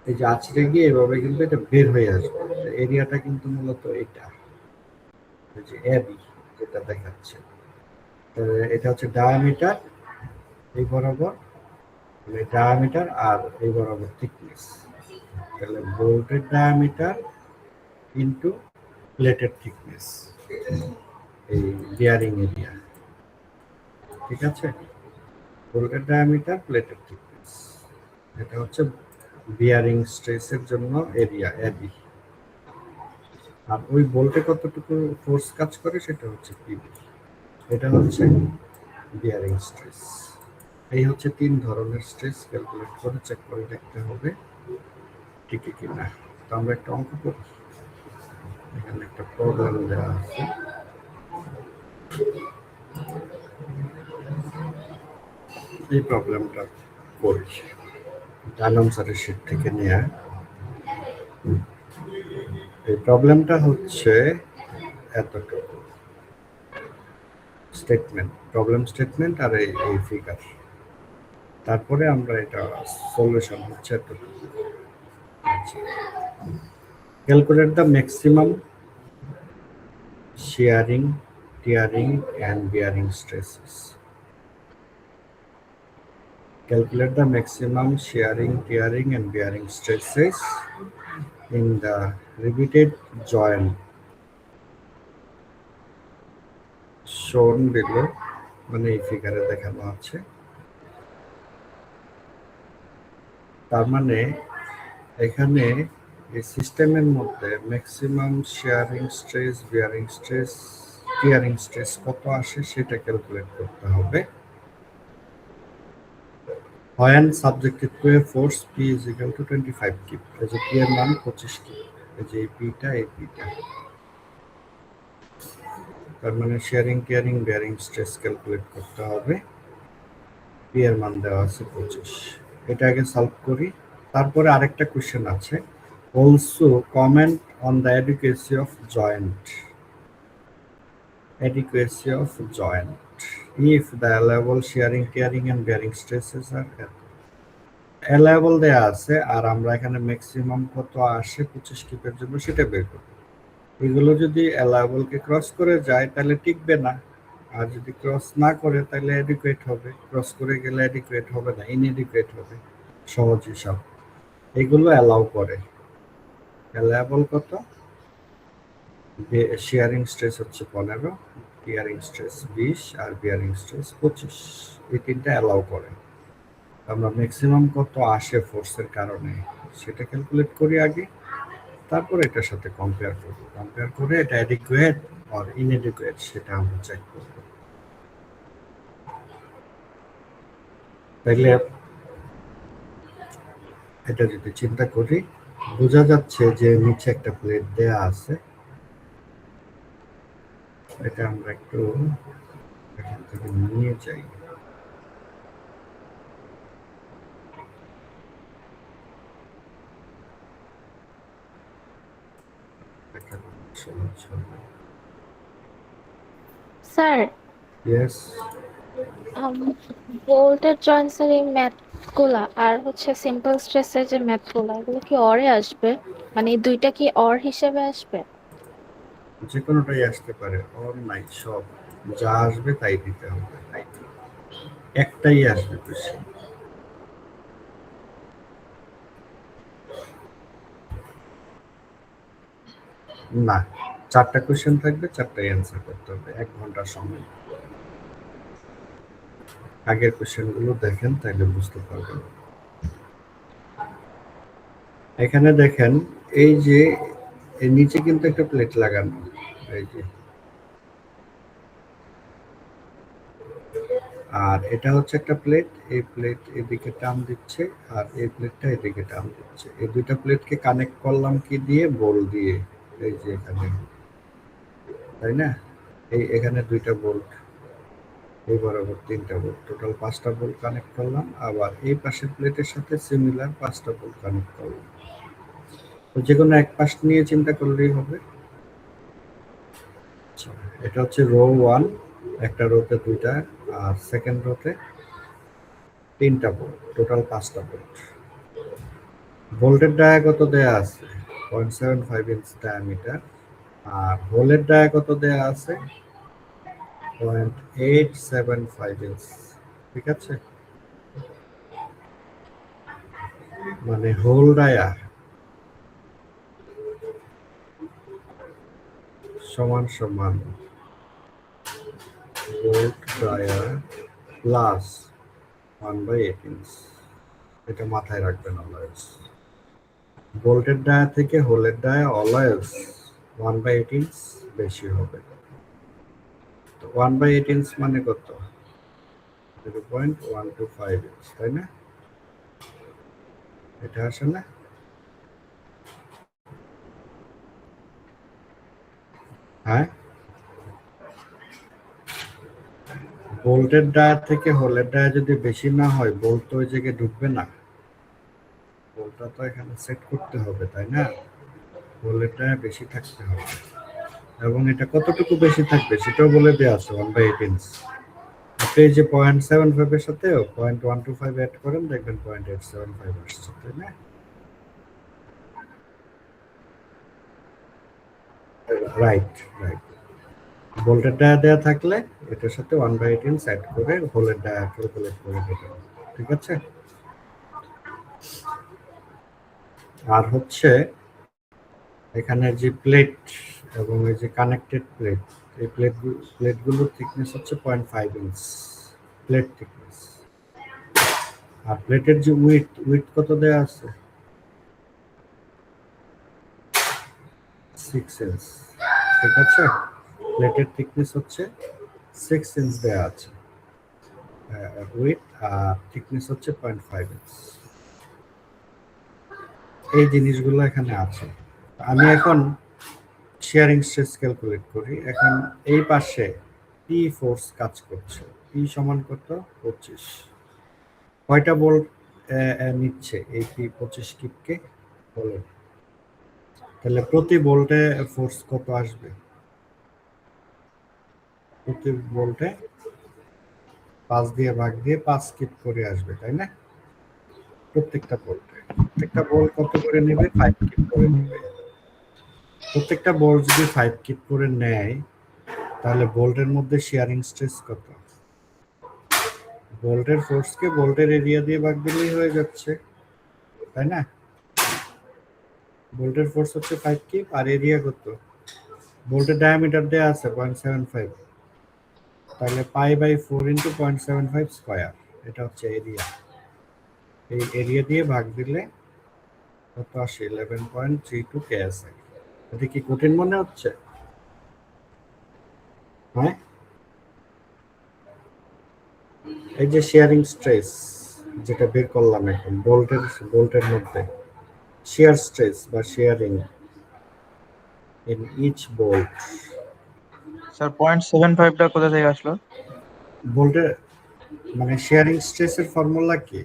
[SPEAKER 1] এই যে আছড়ে গিয়ে এভাবে কিন্তু এটা বের হয়ে আসবে। এরিয়াটা কিন্তু মূলত এটা, এই যে এবি যেটা দেখাচ্ছে, এটা হচ্ছে ডায়ামিটার এই বরাবর, মানে ডায়ামিটার আর এই বরাবর থিকনেস। তাহলে বোল্টের ডায়ামিটার ইনটু প্লেটের থিকনেস, এই বিয়ারিং এরিয়া, ঠিক আছে? বোল্টের ডায়ামিটার, প্লেটের থিকনেস, এটা হচ্ছে বিয়ারিং স্ট্রেসের জন্য এরিয়া এবি। আর ওই বোল্টে কতটুকু ফোর্স কাজ করে সেটা হচ্ছে পিবি। এটা হচ্ছে বিয়ারিং স্ট্রেস। এই হচ্ছে 3 ধরনের স্ট্রেস, ক্যালকুলেট করে চেক করে দেখতে হবে ঠিকই কিনা। তো আমরা একটা অঙ্ক করি। এখানে একটা প্রবলেম দেওয়া আছে, এই প্রবলেমটা করি ডানম স্যারের শিট থেকে নেয়া। এই প্রবলেমটা হচ্ছে এতটুকু স্টেটমেন্ট, প্রবলেম স্টেটমেন্ট আর এই ফিগার। তারপরে আমরা এটা সলিউশন হচ্ছে এতটুকু। Calculate the maximum shearing, tearing and bearing stresses. Calculate the maximum shearing, tearing and bearing stresses in the riveted joint shown below, মানে এই ফিগারে দেখানো আছে। তার মানে এখানে এই সিস্টেমের মধ্যে maximum sharing stress, bearing stress, tearing stress কত আসে সেটা ক্যালকুলেট করতে হবে। When subjected to a force P is equal to 25 kip, এই যে P এর মান 25 kip, এই যে Pটা এই Pটা, তার মানে sharing, tearing, bearing stress calculate করতে হবে। P এর মান দেওয়া আছে 25। এটা আগে সলভ করি, তারপরে আরেকটা কোশ্চেন আছে। Also comment on the adequacy of joint. Adequacy of joint. If the allowable shearing, tearing and bearing stresses are allowable দেয়া আছে, আর আমরা এখানে ম্যাক্সিমাম কত আসে 25 কিপের জন্য সেটা বের করব। এগুলো যদি allowable কে ক্রস করে যায় তাহলে টিকবে না, আর যদি ক্রস না করে তাহলে অ্যাডিকুয়েট হবে, ক্রস করে গেলে অ্যাডিকুয়েট হবে না, ইনএডিকুয়েট হবে। সহজ হিসাব। এগুলো অ্যালাউ করে। অ্যালাউবল কত? শেয়ারিং স্ট্রেস হচ্ছে 15, টিয়ারিং স্ট্রেস 20 আর বিয়ারিং স্ট্রেস 25। এই তিনটা অ্যালাউ করে। আমরা ম্যাক্সিমাম কত আসে ফোর্সের কারণে সেটা ক্যালকুলেট করি আগে, তারপর এটার সাথে কম্পেয়ার করব। কম্পেয়ার করে এটা অ্যাডিকুয়েট আর ইনএডিকুয়েট সেটা আমরা চেক করব। তাহলে এটা যদি চিন্তা করি, বোঝা যাচ্ছে যে নিচে একটা প্লেট দেয়া আছে। এটা আমরা একটু এখান থেকে নিয়ে যাই।
[SPEAKER 7] স্যার
[SPEAKER 1] ইয়েস,
[SPEAKER 7] ভোল্টেজ জয়েন্টসের এই ম্যাথগুলা আর হচ্ছে সিম্পল স্ট্রেসের যে ম্যাথগুলা, এগুলো কি অরে আসবে? মানে এই দুইটা কি অর হিসেবে আসবে?
[SPEAKER 1] যে কোনোটাই আসতে পারে, অর নাই, সব যা আসবে তাই দিতে হবে, তাই একটাই আসবে বেশি। না, 4টা কোশ্চেন থাকবে, 4টাই অ্যান্সার করতে হবে 1 ঘন্টার সময়। আগের কোশ্চেনগুলো দেখেন তাহলে বুঝতে পারবেন। এখানে দেখেন এই যে এর নিচে কিন্তু একটা প্লেট লাগানো, এই যে, আর এটা হচ্ছে একটা প্লেট, এই প্লেট এদিকে টান দিচ্ছে আর এই প্লেটটা এদিকে টান দিচ্ছে। এই দুইটা প্লেটকে কানেক্ট করলাম কি দিয়ে? বল দিয়ে। এই যে এখানে, তাই না? এই এখানে 2টা বোল্ট, এই বরাবর 3টা বোল্ট, টোটাল 5টা বোল্ট কানেক্ট করলাম। আবার এই পাশের প্লেটের সাথে সিমিলার 5টা বোল্ট কানেক্ট করলাম। তো যে কোনো এক পাশ নিয়ে চিন্তা করলেই হবে। আচ্ছা, এটা হচ্ছে রো 1, একটা রোতে 2টা, আর সেকেন্ড রোতে 3টা বোল্ট, টোটাল 5টা বোল্ট। ভোল্টের ডায়া কত দেয়া আছে? 0.75 ইঞ্চ ডায়ামিটার। আর হোলের ডায়া কত দেয়া আছে? 0.875 ইঞ্চ। ঠিক আছে, মানে হোল ডায়া সমান সমান ভোল্ট ডায়া প্লাস 1/8 ইঞ্চ। এটা মাথায় রাখবেন অলওয়েজ। ভোল্টের ডায়া থেকে হোলের ডায়া অলওয়েজ 1/8 ইঞ্চ বেশি হবে। তো 1/8 ইঞ্চ মানে কত? 0.125 ইঞ্চ, তাই না? এটা আসে না? হ্যাঁ, ভোল্টের ডায়া থেকে হোলের ডায়া যদি বেশি না হয়, ভোল্ট তো ওই জায়গায় ঢুকবে না। ভোল্টটা তো এখানে সেট করতে হবে, তাই না? হোলের ডায়া বেশি থাকতে হবে, এবং এটা কতটুকু বেশি থাকবে সেটাও বলে দেওয়া আছে 1/8 ইঞ্চ। আপনি এই যে 0.75 এর সাথে 0.125 অ্যাড করেন, দেখবেন 0.875 আসছে, তাই না? Right right. ভোল্টের ডায়া দেওয়া থাকলে এটার সাথে 1/8 ইঞ্চ অ্যাড করে হোলের ডায়া ক্যালকুলেট করে দেবেন। ঠিক আছে? আর হচ্ছে এখানে যে প্লেট এবং এই যে কানেক্টেড প্লেট, এই প্লেটগুলোর থিকনেস হচ্ছে 0.5 ইঞ্চ প্লেট থিকনেস। আর প্লেটের যে উইথ কত দেয়া আছে? 6 ইঞ্চ। ঠিক আছে, প্লেটের থিকনেস হচ্ছে 6 ইঞ্চ দেয়া আছে উইথ, আর থিকনেস হচ্ছে 0.5 ইঞ্চ। এই জিনিসগুলো এখানে আছে। আমি এখন শেয়ারিং স্ট্রেস ক্যালকুলেট করি। এখন এই পাশে পি ফোর্স কাজ করছে, পি সমান কত? 25। কয়টা বোল্ট নিচ্ছে এই পি 25 কিপকে? বলেন। তাহলে প্রতি বোল্টে ফোর্স কত আসবে? প্রতি বোল্টে 5 দিয়ে ভাগ দিয়ে 5 কিপ করে আসবে, তাই না? প্রত্যেকটা বোল্ট কত করে নেবে? 5 কিপ করে নেবে। প্রত্যেকটা বোল্ট যদি 5 কিপ করে নেয়, তাহলে বোল্টের মধ্যে শেয়ারিং স্ট্রেস কত? বোল্টের ফোর্সকে বোল্টের এরিয়া দিয়ে ভাগ দিলেই হয়ে যাচ্ছে, তাই না? বোল্টের ফোর্স হচ্ছে 5 কিপ, আর এরিয়া কত? বোল্টের ডায়ামিটার দেয়া আছে 0.75, তাহলে π/4 ইন্টু 0.75 স্কয়ার, এটা হচ্ছে এরিয়া। এই এরিয়া দিয়ে ভাগ দিলে কত আসে? 11.32 কেএসআই। এটা কি কঠিন মনে হচ্ছে? হ্যাঁ, এই যে শেয়ারিং স্ট্রেস যেটা বের করলাম এখন বোল্টের মধ্যে, shear stress বা shearing in each bolt,
[SPEAKER 4] sir 0.75 টা কোথা থেকে আসলো?
[SPEAKER 1] বোল্টের মানে shearing stress এর ফর্মুলা কি?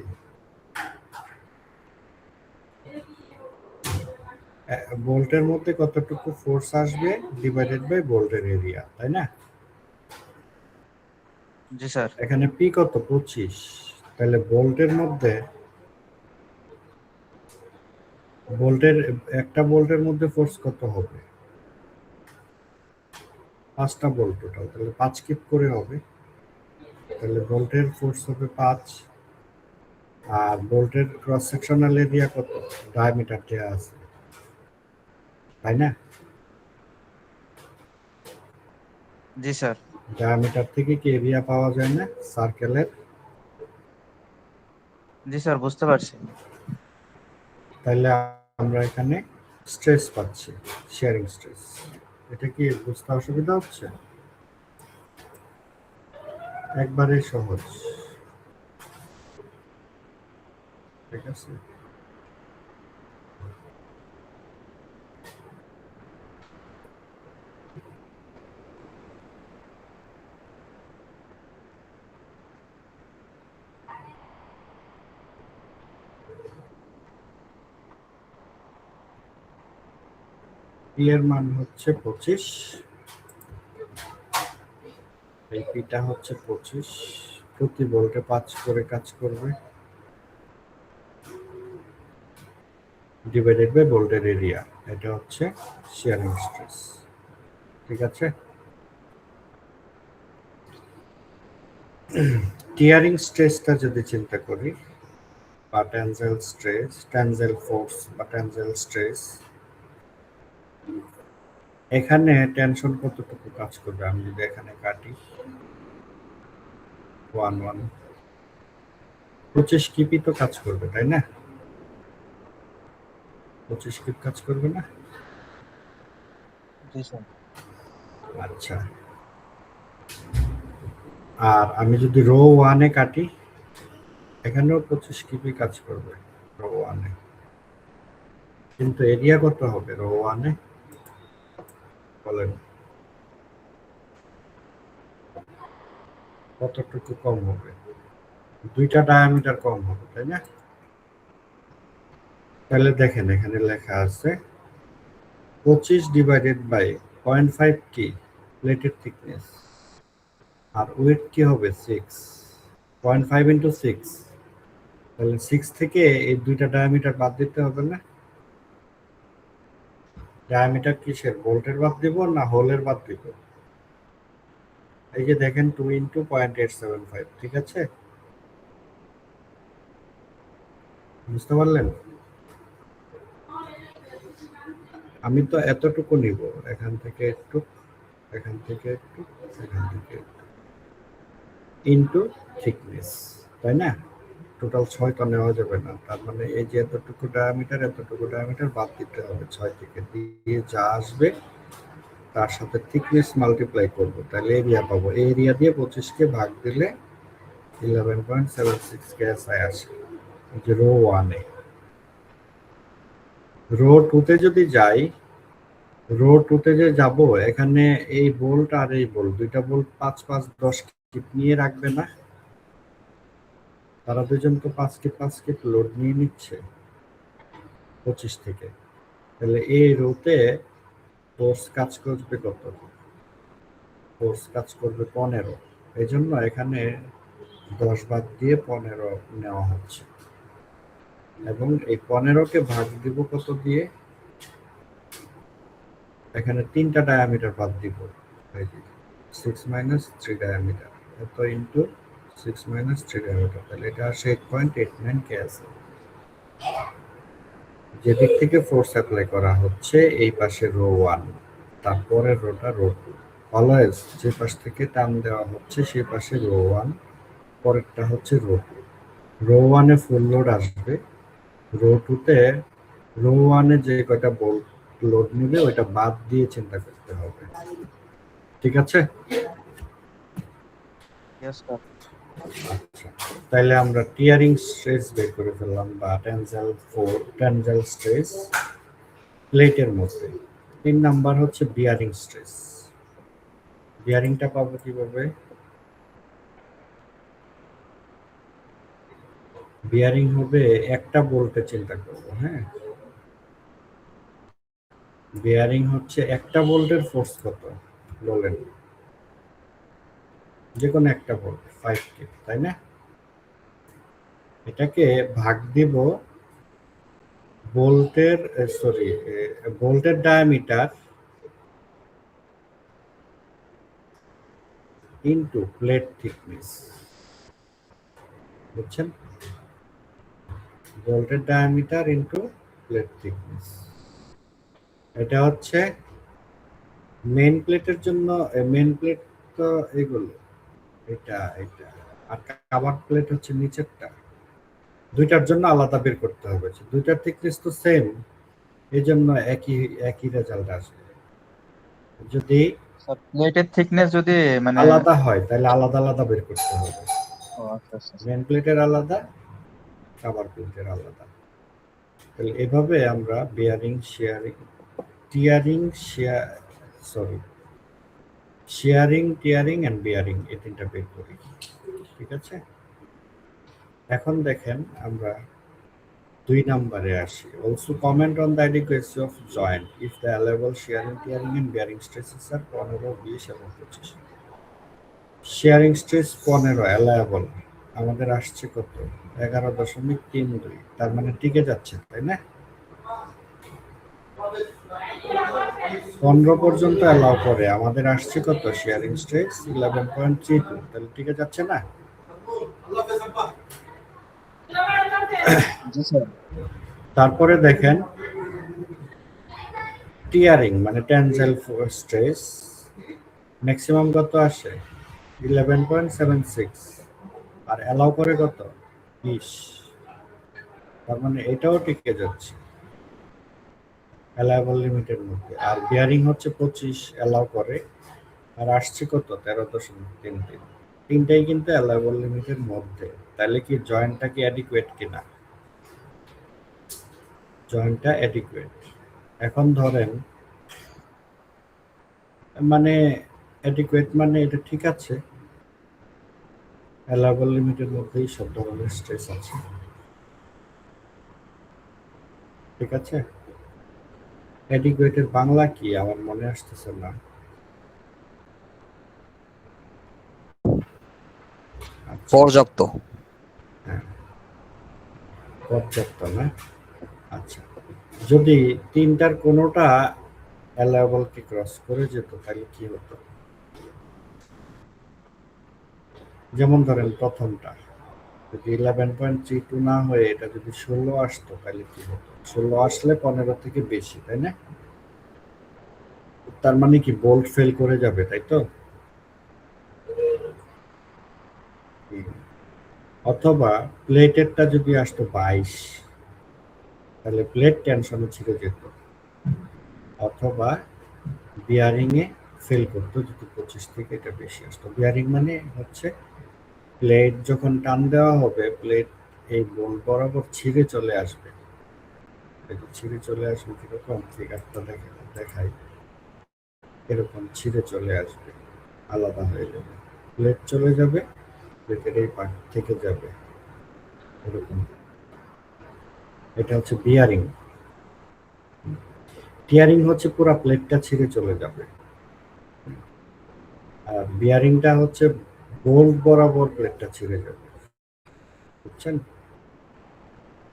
[SPEAKER 1] বোল্টের মধ্যে কতটুকু ফোর্স আসবে ডিভাইডেড বাই বোল্টের এরিয়া, তাই না?
[SPEAKER 4] জি স্যার।
[SPEAKER 1] এখানে পি কত? 25। তাহলে বোল্টের মধ্যে একটা বোল্টের মধ্যে ফোর্স কত হবে? 5টা বোল্ট টোটাল, তাহলে 5 কিপ করে হবে। তাহলে বোল্টের ফোর্স হবে 5, আর বোল্টের ক্রস সেকশনাল এরিয়া কত? ডায়ামিটার দেওয়া আছে, তাই না?
[SPEAKER 4] জি স্যার।
[SPEAKER 1] ডায়ামিটার থেকে কি এরিয়া পাওয়া যায় না সার্কেলের?
[SPEAKER 4] জি স্যার, বুঝতে পারছি।
[SPEAKER 1] তাহলে আমরা এখানে স্ট্রেস পাচ্ছি, শেয়ারিং স্ট্রেস। এটা কি বুঝতে অসুবিধা হচ্ছে? একবারে সহজ, ঠিক আছে। পি এর মান হচ্ছে 25, এই পিটা হচ্ছে 25, প্রতি ভোল্টে 5 করে কাজ করবে, ডিভাইডেড বাই ভোল্টের এরিয়া। এটা হচ্ছে শেয়ারিং স্ট্রেস, ঠিক আছে। টিয়ারিং স্ট্রেসটা যদি চিন্তা করি, বা টেনজাইল স্ট্রেস, টেনজাইল ফোর্স বা টেনজাইল স্ট্রেস, এখানে টেনশন কতটুকু কাজ করবে আমি যদি এখানে কাটি 1 25 কিপই তো কাজ করবে, তাই না? 25 কিপ কাজ করবে না?
[SPEAKER 4] জি স্যার।
[SPEAKER 1] আচ্ছা, আর আমি যদি রো 1-এ কাটি, এখানেও 25 কিপই কাজ করবে রো 1-এ, কিন্তু এরিয়া কত হবে রো 1-এ বলেন? কতটুকু কম হবে? দুইটা ডায়ামিটার কম হবে, তাই না? তাহলে দেখেন এখানে লেখা আছে 25 ডিভাইডেড বাই 0.5 কি প্লেটের থিকনেস, আর ওয়েট কি হবে 6, 0.5 ইন্টু 6, তাহলে 6 থেকে এই দুইটা ডায়ামিটার বাদ দিতে হবে না? ডায়ামিটার কিসের, ভোল্টের বাদ দিব না হোলের বাদ দিব? এই যে দেখেন 2 ইন্টু 0.875, ঠিক আছে? বুঝতে পারলেন? আমি তো এতটুকু নিব, এখান থেকে একটু, এখান থেকে একটু, এখান থেকে একটু, ইন্টু থিকনেস, তাই না? টোটাল 6টা নেওয়া যাবে না, তার মানে এই যে এতটুকু ডায়ামিটার বাদ দিতে হবে 6 থেকে, দিয়ে যা আসবে তার সাথে থিকনেস মাল্টিপ্লাই করব, তাহলে এরিয়া পাবো। এরিয়া দিয়ে 25 কে ভাগ দিলে 11.76 কেএসআই আসে, এই যে রো 1-এ। রো 2-তে যদি যাই, রো 2-তে যে যাব, এখানে এই বোল্ট আর এই বোল্ট, দুইটা বোল্ট 5 5 10 কিপ নিয়ে রাখবে না? তারা দুজন তো 5 কিপ লোড নিয়ে নিচ্ছে 25 থেকে, তাহলে এই রোতে ফোর্স কাজ করবে কত? ফোর্স কাজ করবে 15, এই জন্য এখানে 10 বাদ দিয়ে 15 নেওয়া হচ্ছে, এবং এই 15কে ভাগ দিব কত দিয়ে? এখানে 3টা ডায়ামিটার বাদ দিব, 6 মাইনাস 3 ডায়ামিটার, এত ইন্টু 6 মাইনাস 3 ডায়ামিটার, তাহলে এটা আসে 8.89 কেএসআই। যেদিক থেকে ফোর্স অ্যাপ্লাই করা হচ্ছে এই পাশে রো 1, তারপরের রোটা রো 2, অলওয়েজ যে পাশ থেকে টান দেওয়া হচ্ছে সেই পাশে রো 1, পরেরটা হচ্ছে রো 2। রো 1-এ ফুল লোড আসবে, রো 2-তে রো 1-এ যে কয়টা বোল্ট লোড নেবে ওইটা বাদ দিয়ে চিন্তা করতে হবে, ঠিক আছে?
[SPEAKER 4] Yes sir.
[SPEAKER 1] আচ্ছা, তাহলে আমরা টিয়ারিং স্ট্রেস বের করে ফেললাম, বা টেনজাইল স্ট্রেস প্লেটের মধ্যে। 3 নাম্বার হচ্ছে বিয়ারিং স্ট্রেস। বিয়ারিংটা পাবো কিভাবে? বিয়ারিং হবে একটা বোল্টে, চিন্তা করবো, হ্যাঁ। বিয়ারিং হচ্ছে একটা বোল্টের ফোর্স কত বলেন? যে কোনো একটা বোল্ট 5 কিপ, তাই না? এটাকে ভাগ দিব বোল্টের ডায়ামিটার ইনটু প্লেট থিকনেস, বুঝছেন? বোল্টের ডায়ামিটার ইনটু প্লেট থিকনেস, এটা হচ্ছে মেইন প্লেটের জন্য মেইন প্লেট তো এগুলো, এটা আর কাভার প্লেট হচ্ছে নিচেরটা। দুইটার জন্য আলাদা বের করতে হবে। দুইটার থিকনেস তো সেম, এই জন্য একই রেজাল্ট আসবে। যদি
[SPEAKER 4] স্যার প্লেটের থিকনেস যদি মানে
[SPEAKER 1] আলাদা হয় তাহলে আলাদা আলাদা বের করতে হবে।
[SPEAKER 4] ও আচ্ছা আচ্ছা আচ্ছা।
[SPEAKER 1] মেইন প্লেটের আলাদা, কাভার প্লেটের আলাদা। তাহলে এভাবে আমরা bearing, shearing, tearing and bearing এই তিনটা বের করি। ঠিক আছে, এখন দেখেন আমরা 2 নম্বরে আসি। Also comment on the adequacy of joint if the allowable shearing, tearing and bearing stresses আর 15, 20 এবং 25। শেয়ারিং স্ট্রেস 15, অ্যালাউয়েবল আমাদের আসছে কত? 11.32। তার মানে টিকে যাচ্ছে, তাই না? 15 পর্যন্ত অ্যালাউ করে, আমাদের আসছে কত? Sharing stress 11.32। তাহলে টিকে যাচ্ছে না?
[SPEAKER 4] জি স্যার।
[SPEAKER 1] তারপরে দেখেন টিয়ারিং মানে টেনসাইল স্ট্রেস ম্যাক্সিমাম কত আসে? 11.76 আর অ্যালাউ করে কত? 20। তার মানে এটাও টিকে যাচ্ছে অ্যালাউয়েবল লিমিটের মধ্যে। আর বিয়ারিং হচ্ছে 25 অ্যালাউ করে, আর আসছে কত? 13.33। তিনটাই কিন্তু অ্যালাউয়েবল লিমিটের মধ্যে। তাহলে কি জয়েন্টটা কি অ্যাডিকুয়েট কিনা? জয়েন্টটা অ্যাডিকুয়েট। এখন ধরেন মানে অ্যাডিকুয়েট মানে এটা ঠিক আছে, অ্যালাউয়েবল লিমিটের মধ্যেই সব ধরনের স্ট্রেস আছে। ঠিক আছে, অ্যাডিকুয়েটের বাংলা কি আমার মনে আসতেছে না। আচ্ছা,
[SPEAKER 8] পর্যাপ্ত।
[SPEAKER 1] হ্যাঁ, পর্যাপ্ত না। আচ্ছা, যদি তিনটার কোনোটা অ্যালাউয়েবলকে ক্রস করে যেত তাহলে কি হতো? যেমন ধরেন প্রথমটা যদি 11.32 না হয়ে এটা যদি 16 আসতো তাহলে কি হতো? 16 আসলে 15 থেকে বেশি, তাই না? তার মানে কি বোল্ট ফেল করে যাবে, তাই তো? অথবা প্লেটেরটা যদি আসতো 22 তাহলে প্লেট টেনশনে ছিঁড়ে যেত। অথবা বিয়ারিং এ ফেল করতো যদি 25 থেকে এটা বেশি আসতো। বিয়ারিং মানে হচ্ছে প্লেট যখন টান দেওয়া হবে প্লেট এই বোল্ট বরাবর ছিঁড়ে চলে আসবে। ছিঁড়ে চলে আসবে কিরকম? ফিগারটা দেখাই, এরকম ছিঁড়ে চলে আসবে, আলাদা হয়ে যাবে, প্লেট চলে যাবে, প্লেটের এই পার্ট থেকে যাবে এরকম। এটা হচ্ছে বিয়ারিং। টিয়ারিং হচ্ছে পুরো প্লেটটা ছিঁড়ে চলে যাবে, আর বিয়ারিংটা হচ্ছে বোল্ট বরাবর প্লেটটা ছিঁড়ে যাবে। বুঝছেন?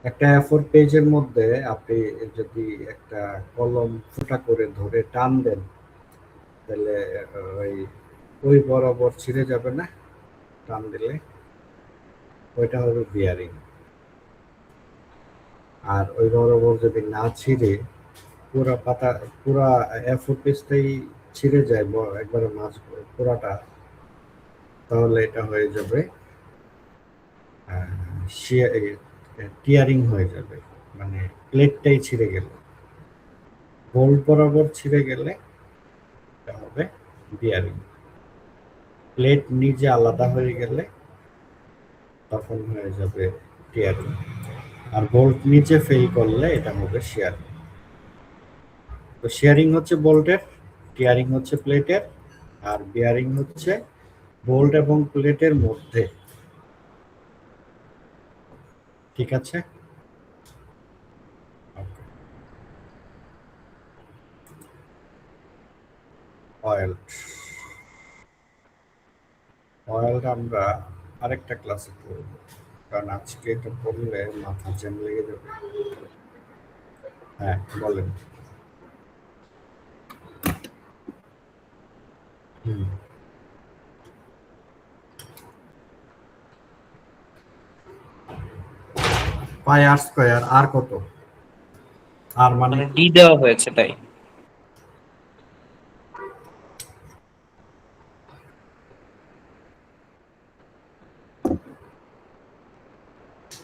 [SPEAKER 1] একটা A4 পেজের মধ্যে আপনি যদি একটা কলম ফুটা করে ধরে টান দেন তাহলে ওই বরাবর ছিঁড়ে যাবে না? টান দিলে ওইটা হবে বিয়ারিং। আর ওই বরাবর যদি না ছিঁড়ে পুরা পাতা, পুরা A4 পেজটাই ছিঁড়ে যায় একবারে মাঝ পুরাটা, তাহলে এটা হয়ে যাবে টিয়ারিং হয়ে যাবে, মানে প্লেটটাই ছিঁড়ে গেল। বোল্ট বরাবর ছিঁড়ে গেলে এটা হবে বিয়ারিং। প্লেট নিজে আলাদা হয়ে গেলে তখন হয়ে যাবে টিয়ারিং। আর বোল্ট নিচে ফেল করলে এটা হবে শেয়ারিং। তো শেয়ারিং হচ্ছে বোল্টের, টিয়ারিং হচ্ছে প্লেটের, আর বিয়ারিং হচ্ছে বোল্ট এবং প্লেটের মধ্যে। ঠিক আছে? অয়েলটা আমরা আরেকটা ক্লাসে পড়ব, কারণ আজকে এটা পড়লে মাথা জ্যাম লেগে যাবে। হ্যাঁ বলেন। পাই আর স্কয়ার আর কত? আর মানে
[SPEAKER 9] ডি দেওয়া হয়েছে তাই।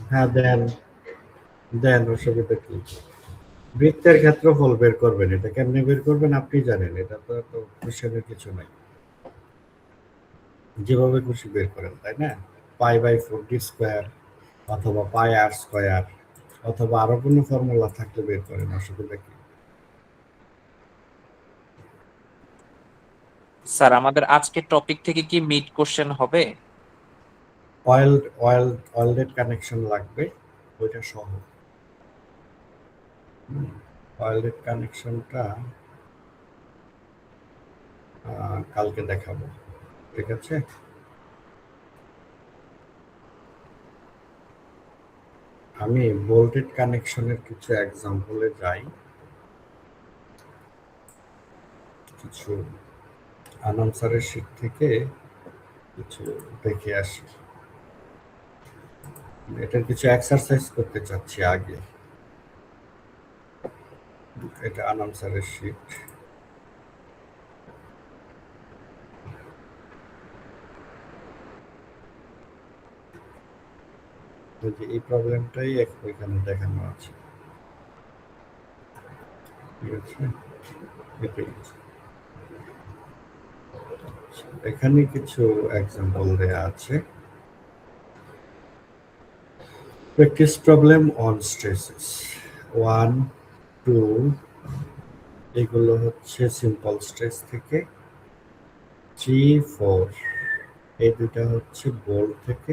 [SPEAKER 1] হ্যাঁ, দেন অসুবিধা কি? বৃত্তের ক্ষেত্রফল বের করবেন, এটা কেমনে বের করবেন আপনি জানেন, এটা তো এত কোশ্চেনের কিছু নাই, যেভাবে খুশি বের করেন, তাই না? π/4d স্কয়ার অথবা πr স্কয়ার অথবা আরো কোনো ফর্মুলা থাকলে বের করেন, অসুবিধা কি?
[SPEAKER 8] স্যার আমাদের আজকের টপিক থেকে কি মিড কোশ্চেন হবে?
[SPEAKER 1] ওয়েল্ডেড কানেকশন লাগবে, ওইটা সহ। ওয়েল্ডেড কানেকশনটা কালকে দেখাবো, ঠিক আছে? আমি বোল্টেড কানেকশনের কিছু এক্সাম্পলে যাই, কিছু আনাউন্সারের শীট থেকে কিছু দেখে আসি। এটার কিছু এক্সারসাইজ করতে চাচ্ছি আগে। এটা আনাউন্সারের শীট। এই প্রবলেমটাই এখানে দেখানো আছে, ঠিক আছে? এখানে কিছু এক্সাম্পল দেয়া আছে। প্র্যাকটিস প্রবলেম অন স্ট্রেসেস 1, 2 এগুলো হচ্ছে সিম্পল স্ট্রেস থেকে, 3, 4 এই দুটা হচ্ছে বোল্ট থেকে,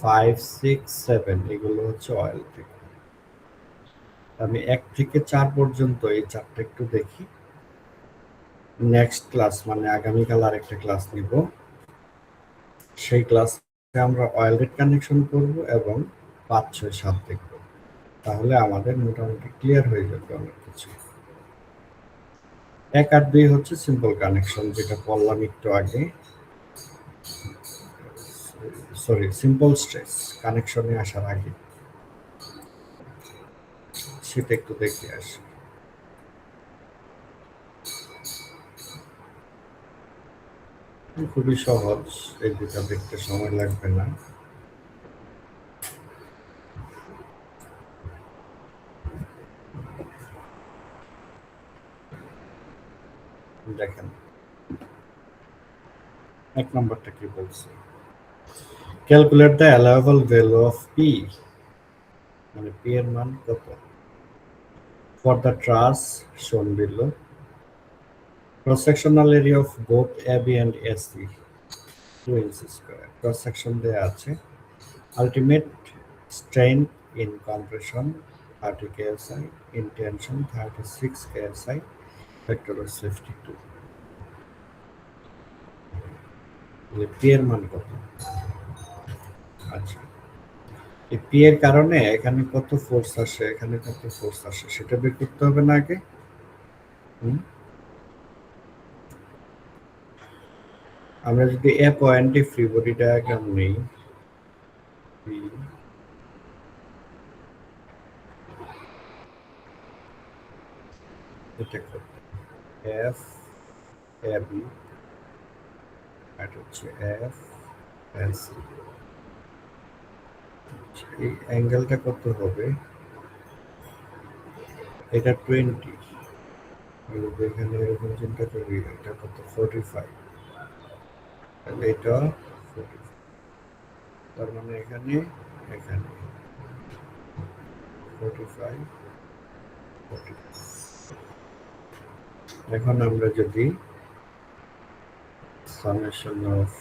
[SPEAKER 1] 5, 6, 7 এগুলো হচ্ছে অয়েল থেকে। আমি 1 থেকে 4 পর্যন্ত এই চারটা একটু দেখি। নেক্সট ক্লাস মানে আগামীকাল আরেকটা ক্লাস নিব, সেই ক্লাসে আমরা ওয়েল্ডেড কানেকশন করব এবং 5, 6, 7 দেখব। তাহলে আমাদের মোটামুটি ক্লিয়ার হয়ে যাবে অনেক কিছু। 1 আর 2 হচ্ছে সিম্পল কানেকশন, যেটা বললাম একটু আগে। সরি, সিম্পল স্ট্রেস কানেকশনে আসার আগে সেটা একটু দেখে আসি। খুবই সহজ, এই দুটা দেখতে সময় লাগবে না। দেখেন 1 নম্বরটা কি বলছে, calculate the allowable value of P, মানে পি এর মান কত for the truss shown below. Cross sectional area of both AB and AC 2 inches square. Cross section দেয়া আছে। Ultimate strain in compression 30 KSI, in tension 36 KSI, factor of safety 2. P এর মান কত? আচ্ছা, এই P এর কারণে এখানে কত ফোর্স আসে, এখানে কত ফোর্স আসে সেটা বের করতে হবে না আগে? আমরা যদি এ পয়েন্টে ফ্রি বডি ডায়াগ্রাম নেই, এটা কত, এফ এ বি, আর হচ্ছে এফ এস, এই অ্যাঙ্গেলটা কত হবে? এটা 20, এখানে এরকম চিন্তা করি, এটা কত 45, তাহলে এটা 45, তার মানে এখানে 45, 45। এখন আমরা যদি সামেশন অফ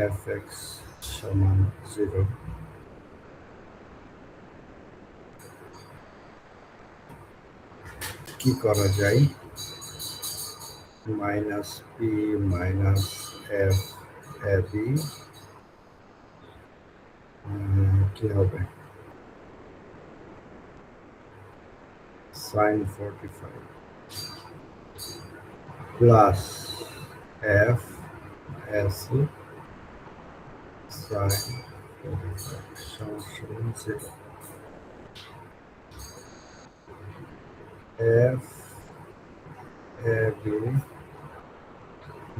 [SPEAKER 1] এফ এক্স সমান 0 কি করা যায়, minus P minus F A B কি হবে, sine 45 plus F S sine 45 সমান 0। F A B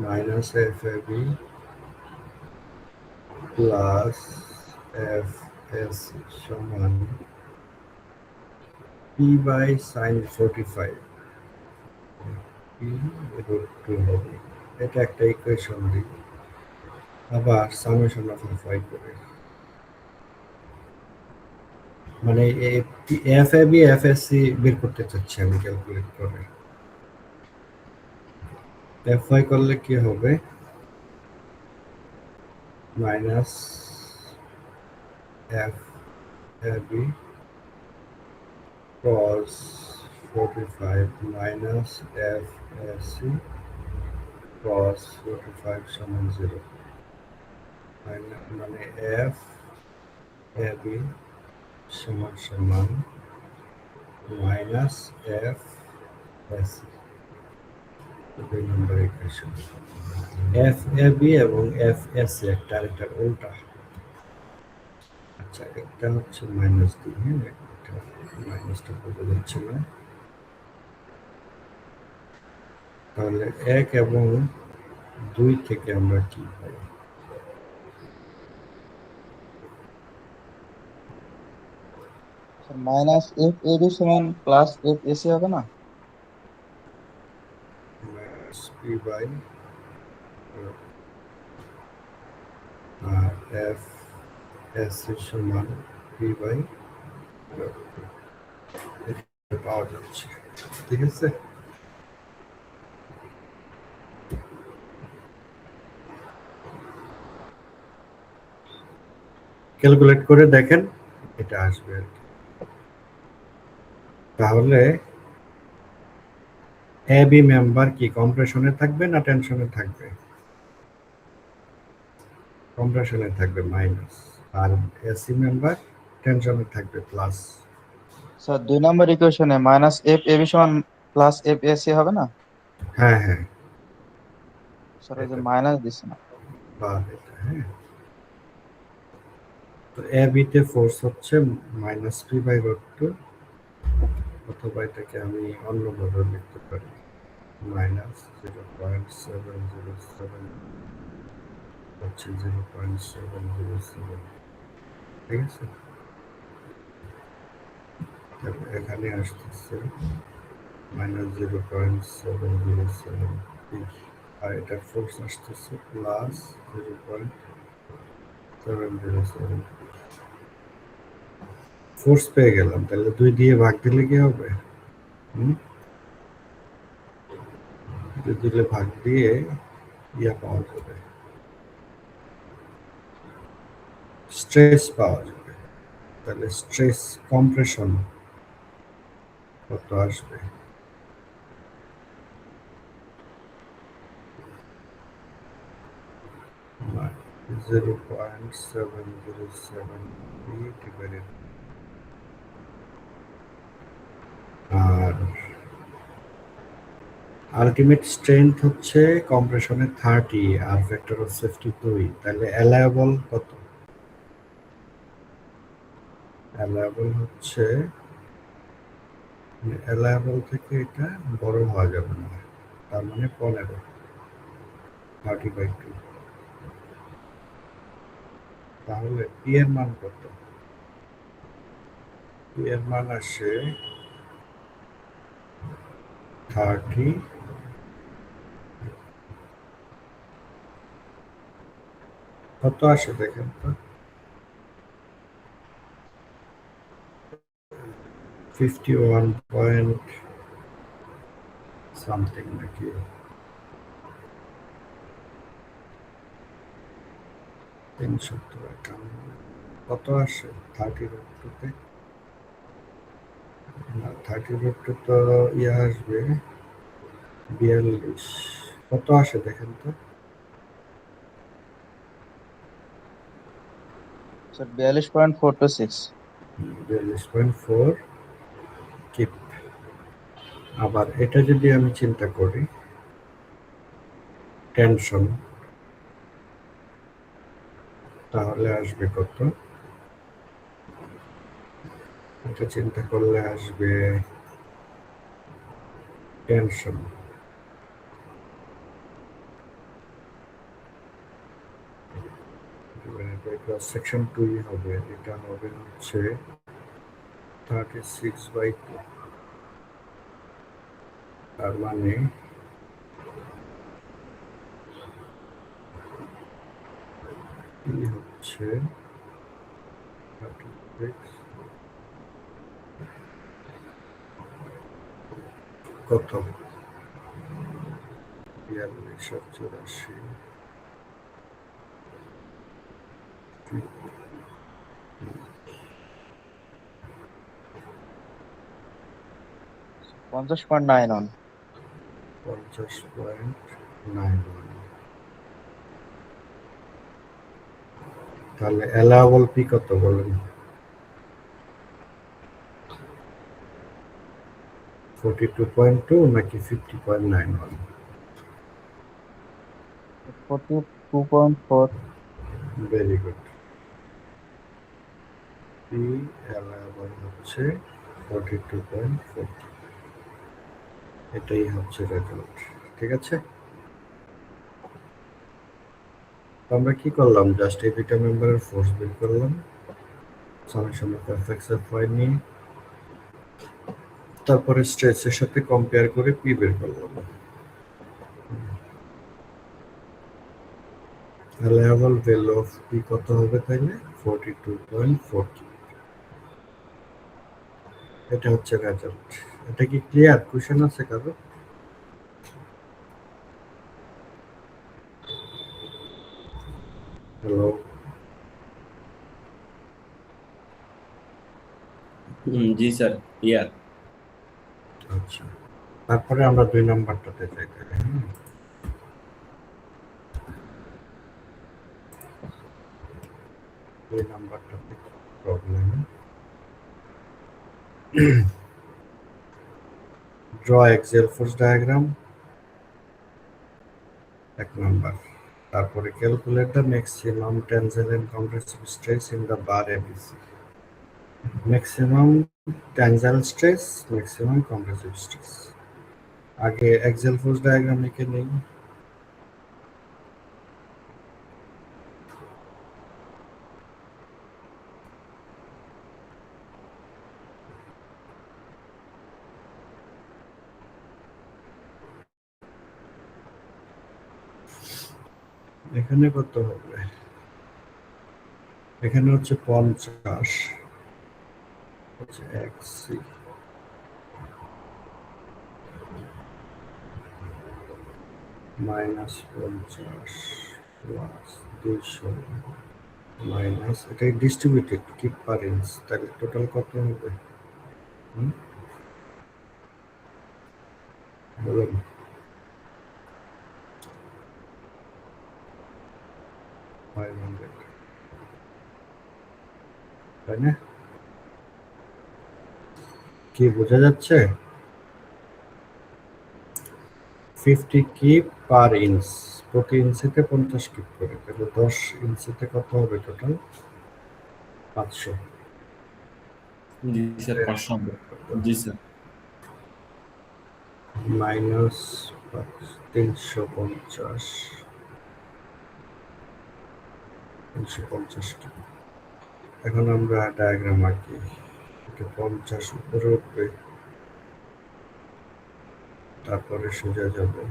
[SPEAKER 1] minus F A B plus F S সমান P by sine 45 P root 2 হবে। এটা একটা ইকুয়েশন দিই, আবার সামেশন অফ এফআই করে, মানে F A B F S C বের করতে চাচ্ছি আমি ক্যালকুলেট করে। এফ ওয়াই করলে কি হবে, minus F A B cos 45 minus F S C cos 45 সমান 0, মানে এফ এ বি সমান সমান মাইনাস এফ এস সি। 2 নম্বর ইকুয়েশন। এফ এ বি এবং এফ এস সি একটা আরেকটার উল্টা। আচ্ছা, একটা হচ্ছে মাইনাস দিই, হ্যাঁ, একটা মাইনাসটা বোঝা যাচ্ছে না। তাহলে 1 এবং 2 থেকে আমরা কি পাই,
[SPEAKER 4] মাইনাস এফ এ বি সমান প্লাস এফ এসি হবে না?
[SPEAKER 1] Minus P by F S C সমান পি বাই পাওয়া যাচ্ছে। ঠিক আছে, ক্যালকুলেট করে দেখেন এটা আসবে আর কি। তাহলে এ বি মেম্বার কি কম্প্রেশনে থাকবে না টেনশনে থাকবে? কম্প্রেশনে থাকবে মাইনাস, আর এসি মেম্বার টেনশনে থাকবে প্লাস।
[SPEAKER 4] স্যার 2 নম্বর ইকুয়েশনে মাইনাস এফ এ বি সমান প্লাস এফ এসি হবে না?
[SPEAKER 1] হ্যাঁ হ্যাঁ,
[SPEAKER 4] স্যার ওই যে মাইনাস দিছে না।
[SPEAKER 1] বা এটা, হ্যাঁ। তো এ বিতে ফোর্স হচ্ছে মাইনাস পি বাই রুট 2, অথবা এটাকে আমি অন্যভাবে লিখতে পারি মাইনাস 0.707 হচ্ছে 0.707। ঠিক আছে, তারপর এখানে আসতেছে মাইনাস 0.707, আর এটা ফোর্স আসতেছে প্লাস 0.707। ফোর্স পেয়ে গেলাম, তাহলে 2 দিয়ে ভাগ দিলে কি হবে? 2 দিলে ভাগ দিয়ে ইয়া পাওয়া যাবে, স্ট্রেস পাওয়া যাবে। তাহলে স্ট্রেস কম্প্রেশন কত আসবে? না, 0.707 ডিভাইডেড, আর আলটিমেট স্ট্রেংথ হচ্ছে কম্প্রেশনের 30 আর ফ্যাক্টর অফ সেফটি 2। তাহলে অ্যালায়েবল কত? অ্যালায়েবল হচ্ছে, অ্যালায়েবল থেকে এটা বড় হওয়া যাবে না, তার মানে 15, 30/2। তাহলে পি এর মান কত? পি এর মান আসে 30, কত আসে দেখেন তো, 51 পয়েন্ট সামথিং নাকি, কত আসে 30/2-তে? না, 30/2 তো ইয়ে আসবে 42। কত আসে দেখেন তো?
[SPEAKER 4] স্যার 42.426।
[SPEAKER 1] 42.4 কিপ। আবার এটা যদি আমি চিন্তা করি টেনশন, তাহলে আসবে কত? এটা চিন্তা করলে আসবে টেনশন ক্রস সেকশন 2 হবে, এটা হবে হচ্ছে 36/2, তার মানে হচ্ছে 36 কত 4284
[SPEAKER 4] 50.91।
[SPEAKER 1] 50.91। তাহলে অ্যালাউবল পি কত বলেন? 42.2 নাকি 50.91?
[SPEAKER 4] 42.4।
[SPEAKER 1] Very good. পি অ্যালাউবল হচ্ছে 42.4, এটাই হচ্ছে রেজাল্ট। ঠিক আছে, তো আমরা কি করলাম, জাস্ট এই দুইটা মেম্বারের ফোর্স বের করলাম, সামেশন অফ Fx/Fy নিয়ে, তারপরে স্ট্রেসের সাথে কম্পেয়ার করে পি বের করলাম। অ্যালাউবল ভ্যালু অফ পি কত হবে তাইলে? 42.4। এটা হচ্ছে রেজাল্ট। এটা কি ক্লিয়ার? কোশ্চেন আছে কারো? হ্যালো,
[SPEAKER 9] জি স্যার, ক্লিয়ার।
[SPEAKER 1] আচ্ছা, তারপরে আমরা 2 নাম্বারটাতে যাই তাহলে। দুই নাম্বারটাতে problem. Draw axial force diagram 1 number. তারপরে calculate the maximum tensile and compressive stress in the bar ABC. Maximum tensile stress, maximum compressive stress. আগে এক্সেল ফোর্স ডায়াগ্রাম এঁকে নেই। এখানে কত হবে? এখানে হচ্ছে 50 হচ্ছে xc মাইনাস 50 প্লাস 200 মাইনাস, এটা ডিস্ট্রিবিউটেড কি পার ইঞ্চ, তাহলে টোটাল কত হবে? বলুন। তাই না? কি বোঝা যাচ্ছে? 50 কিপ পার ইঞ্চ, প্রতি ইঞ্চিতে 50 কিপ করে, তাহলে 10 ইঞ্চিতে কত হবে টোটাল? 500।
[SPEAKER 9] জি স্যার, 500 হবে। জি স্যার।
[SPEAKER 1] Minus 350 keep. এখন আমরা ডায়াগ্রাম আঁকি। এটা 50 উপরে উঠবে, তারপরে সোজা যাবে,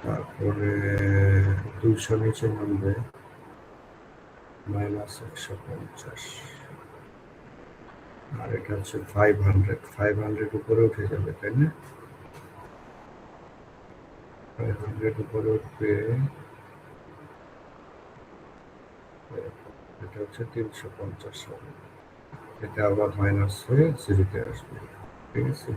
[SPEAKER 1] তারপরে 200 নিচে নামবে, মাইনাস 150, আর এটা হচ্ছে 500 উপরে উঠে যাবে, তাই না? 500 উপরে উঠবে, এটা হচ্ছে 350 হবে, এটা আবার মাইনাস হয়ে 0-তে আসবে। ঠিক আছে,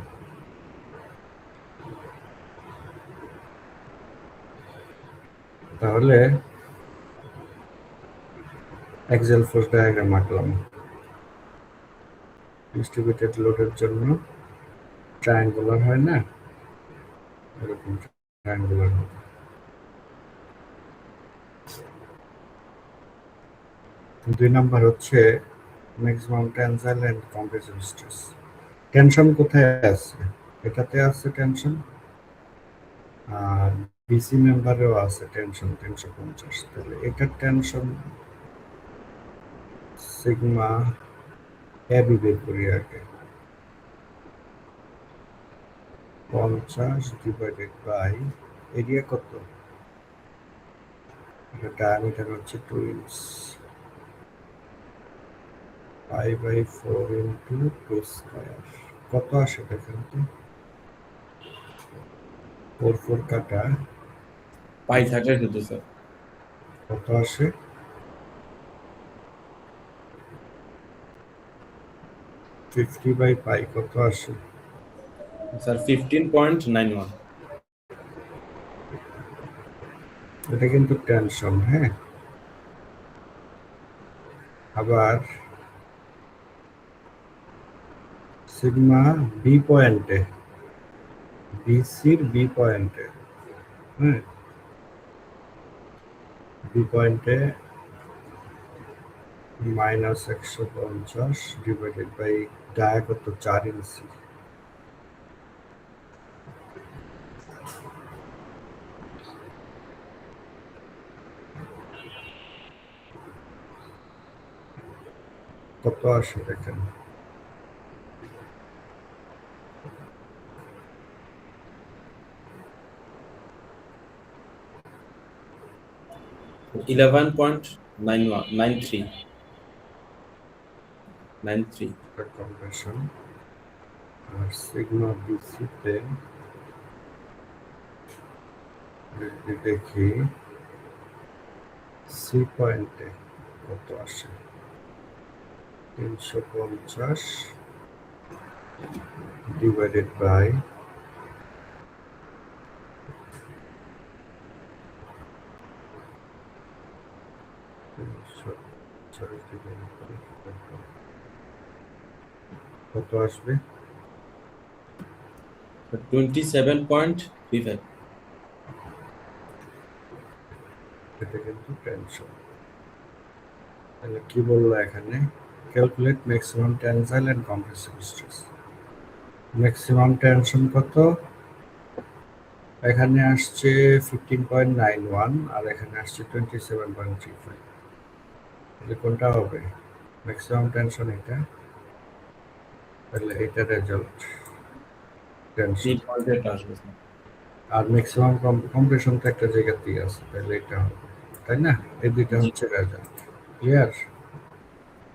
[SPEAKER 1] তাহলে এক্সেল ফোর্স ডায়াগ্রাম আঁকলাম। ডিস্ট্রিবিউটেড লোডের জন্য ট্রায়াঙ্গুলার হয় না, এরকম ট্রায়াঙ্গুলার হবে। দুই নাম্বার হচ্ছে maximum tensile and compressive stress. Tension কোথায় আছে? এটাতে আছে টেনশন, আর বিসি মেম্বারেও আছে টেনশন 350, তাহলে এটার টেনশন সিগমা এবি বের করি আগে। 50 ডিভাইডেড বাই এরিয়া কত, এটা ডায়ামিটার হচ্ছে 2 inch, pi by 4 into 2 square কত আসে দেখেন তো, 4 4 কাটা
[SPEAKER 9] পাই থাকলে শুধু স্যার
[SPEAKER 1] কত আসে, 50 বাই পাই কত আসে,
[SPEAKER 9] স্যার 15.91
[SPEAKER 1] এটা কিন্তু টেনশন। হ্যাঁ, আবার সিগমা বি পয়েন্টে, বিসির বি পয়েন্টে, হ্যাঁ বি পয়েন্টে মাইনাস 150 ডিভাইডেড বাই ডায়া কত 4 ইঞ্চি, কত আসে দেখেন,
[SPEAKER 9] 11.93
[SPEAKER 1] কনভার্সন। আর সিগমা বিসিতে যদি দেখি সি পয়েন্টে কত আসে, 350 ডিভাইডেড বাই কত আসবে,
[SPEAKER 9] 27.35
[SPEAKER 1] এটা কিন্তু টেনশন। তাহলে কি বললো এখানে, calculate maximum tensile and compressive stress. Maximum tension কত, এখানে আসছে 15.91 আর এখানে আসছে 27.35, তাহলে কোনটা হবে ম্যাক্সিমাম টেনশন, এটা তাহলে এটা রেজাল্ট টেনশন।
[SPEAKER 9] 3.8 আসবে স্যার।
[SPEAKER 1] আর ম্যাক্সিমাম কম্প্রেশন তো একটা জায়গাতেই আছে, তাহলে এটা হবে, তাই না? এই দুইটা হচ্ছে রেজাল্ট। ক্লিয়ার?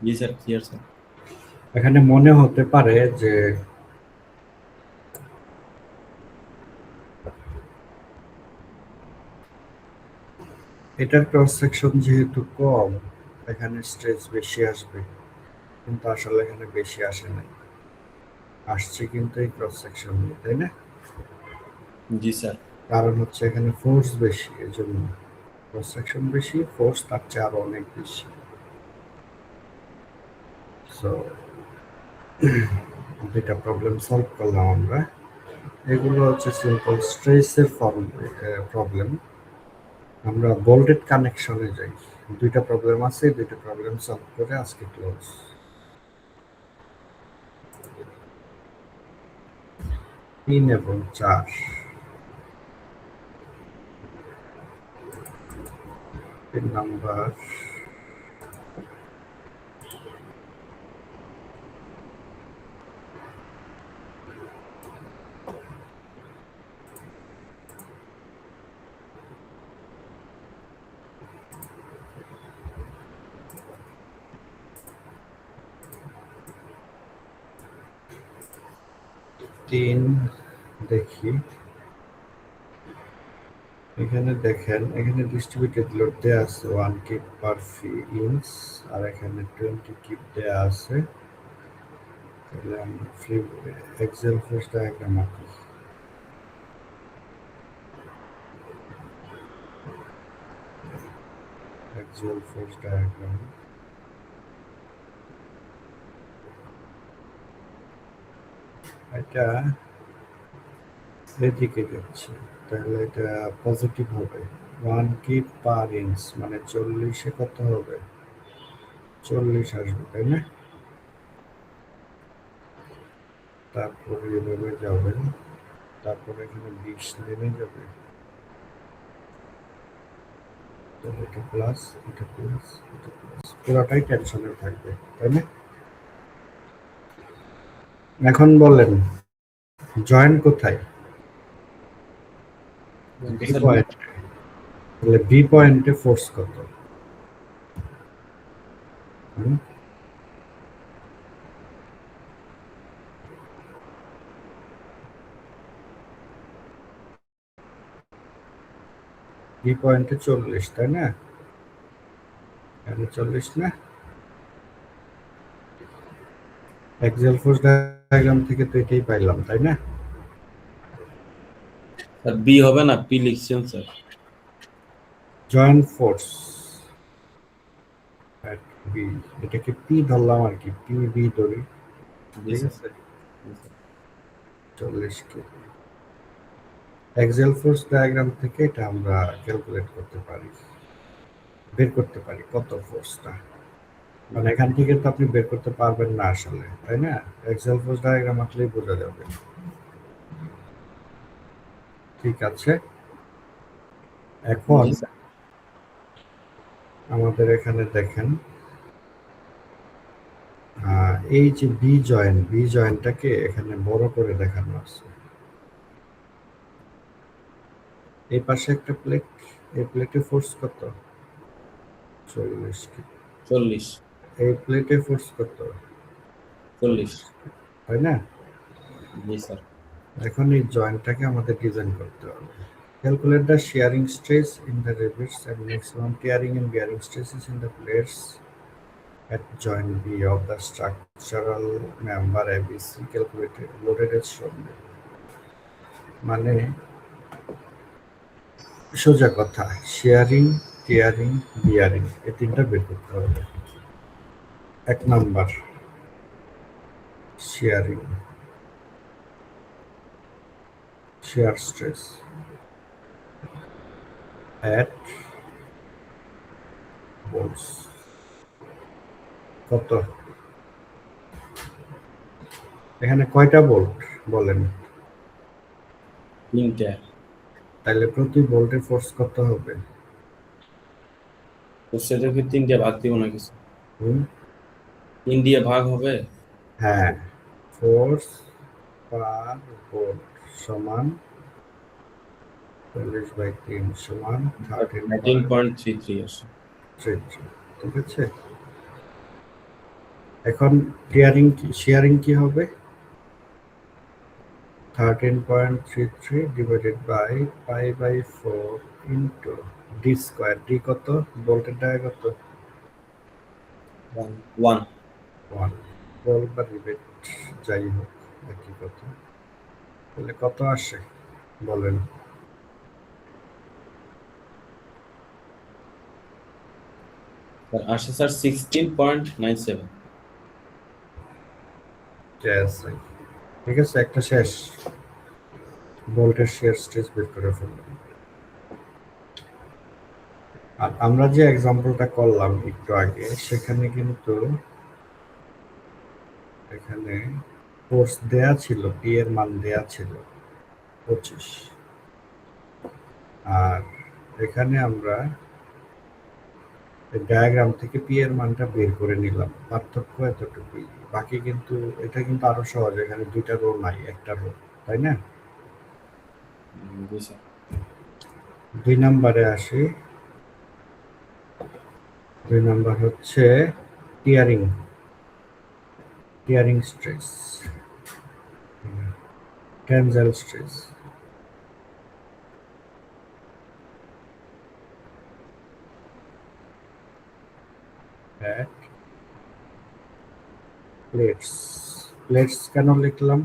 [SPEAKER 9] জি স্যার, ক্লিয়ার স্যার।
[SPEAKER 1] এখানে মনে হতে পারে যে এটার ক্রস সেকশন যেহেতু কম, এখানে স্ট্রেস বেশি আসবে, কিন্তু আসলে এখানে বেশি আসে নাই, আসছে কিন্তু এই ক্রস সেকশন নিয়ে, তাই না?
[SPEAKER 9] জি স্যার।
[SPEAKER 1] কারণ হচ্ছে এখানে ফোর্স বেশি, এজন্য ক্রস সেকশন বেশি, ফোর্স তার চেয়ে আরো অনেক বেশি। সো দুইটা প্রবলেম সলভ করলাম আমরা। এগুলো হচ্ছে সিম্পল স্ট্রেসের প্রবলেম। আমরা বোল্টেড কানেকশনে যাই, দুইটা প্রবলেম আছে, দুইটা প্রবলেম সলভ করে আজকে ক্লোজ। 3 এবং 4 3 নাম্বার তিন দেখি, এখানে দেখেন, এখানে ডিস্ট্রিবিউটেড লোড দেয়া আছে 1 কিপ পার ইঞ্চ, আর এখানে 20 কিপ দেয়া আছে। তাহলে আমরা ফ্রি এক্সেল ফোর্স ডায়াগ্রাম আঁকি। এক্সেল ফোর্স ডায়াগ্রাম, এটা এদিকে যাচ্ছে, তাহলে এটা পজিটিভ হবে। 1 কিপ পার ইঞ্চ মানে 40-এ কত হবে, 40 আসবে, তাই না? তারপরে এভাবে যাবেন, তারপরে এখানে 20 নেমে যাবে, এটা প্লাস, এটা প্লাস, এটা প্লাস, পুরোটাই টেনশনে থাকবে, তাই না? এখন বলেন জয়েন্ট কোথায়? B
[SPEAKER 9] sir
[SPEAKER 1] point. তাহলে বি পয়েন্টে ফোর্স কত? হুম? বি পয়েন্টে 40, তাই না? এখানে 40 না? অ্যাক্সিয়াল ফোর্স ডায়াগ্রাম থেকে তো এটাই পাইলাম, তাই না?
[SPEAKER 9] স্যার বি হবে না, পি লিখছেন sir.
[SPEAKER 1] Joint force at B, এটাকে পি ধরলাম আর কি, পি বি ধরি,
[SPEAKER 9] জি
[SPEAKER 1] ঠিক
[SPEAKER 9] স্যার।
[SPEAKER 1] আছে? 40 কে অ্যাক্সিয়াল ফোর্স ডায়াগ্রাম থেকে এটা আমরা ক্যালকুলেট করতে পারি, বের করতে পারি কত ফোর্সটা। মানে এখান থেকে তো আপনি বের করতে পারবেন না আসলে, তাই না? অ্যাক্সিয়াল ফোর্স ডায়াগ্রাম আঁকলেই বোঝা যাবে। ঠিক আছে, এখন
[SPEAKER 9] জি স্যার।
[SPEAKER 1] আমাদের এখানে দেখেন এই যে বি জয়েন্টটাকে এখানে বড় করে দেখানো আছে। এই পাশে একটা প্লেট, এই প্লেটে ফোর্স কত? 40 কে।
[SPEAKER 9] 40
[SPEAKER 1] এই প্লেটে ফোর্স কত?
[SPEAKER 9] 40
[SPEAKER 1] তাই না?
[SPEAKER 9] জি স্যার।
[SPEAKER 1] এখন এই জয়েন্টটাকে আমাদের ডিজাইন করতে হবে। Calculate the shearing stress in the rivets and maximum tearing and bearing stresses in the plates at joint B of the structural member ABC calculated loaded as shown. মানে সোজা কথা, শেয়ারিং, টিয়ারিং, বিয়ারিং এই তিনটা বের করতে হবে। 1 number sharing, shear stress at bolts কত? এখানে কয়টা বোল্ট বলেন?
[SPEAKER 9] 3টা।
[SPEAKER 1] তাহলে প্রতি বোল্টে ফোর্স কত হবে?
[SPEAKER 9] তো সেটাকে 3 ভাগ দিব না কিছু?
[SPEAKER 1] হুম,
[SPEAKER 9] 3 দিয়ে ভাগ হবে।
[SPEAKER 1] হ্যাঁ, ফোর্স পার বোল্ট সমান 40/3 সমান
[SPEAKER 9] 13.33 আসে।
[SPEAKER 1] 13.33, ঠিক আছে? এখন টিয়ারিং কি, শেয়ারিং কি হবে? 13.33 divided by π/4 into D square. D কত? বোল্টের ডায়া কত?
[SPEAKER 9] 1
[SPEAKER 1] 1। বল বা রিবেট যাই হোক একই কথা। তাহলে কত আসে বলেন?
[SPEAKER 9] স্যার আসে স্যার 16.97।
[SPEAKER 1] Yes, ঠিক আছে, একটা শেষ। বোল্টের শেয়ার স্ট্রেস বের করে ফেললাম। আর আমরা যে এক্সাম্পলটা করলাম একটু আগে, সেখানে কিন্তু এখানে ফোর্স দেয়া ছিল, পি এর মান দেয়া ছিল 25, আর এখানে আমরা ডায়াগ্রাম থেকে পি এর মানটা বের করে নিলাম, পার্থক্য এতটুকুই। বাকি কিন্তু এটা কিন্তু আরো সহজ, এখানে 2টা রো নাই, একটা রো, তাই না?
[SPEAKER 9] জি স্যার।
[SPEAKER 1] 2 নম্বরে আসি। 2 নম্বর হচ্ছে tearing, tearing stress, টেনজাইল stress. Plates, plates কেন লিখলাম?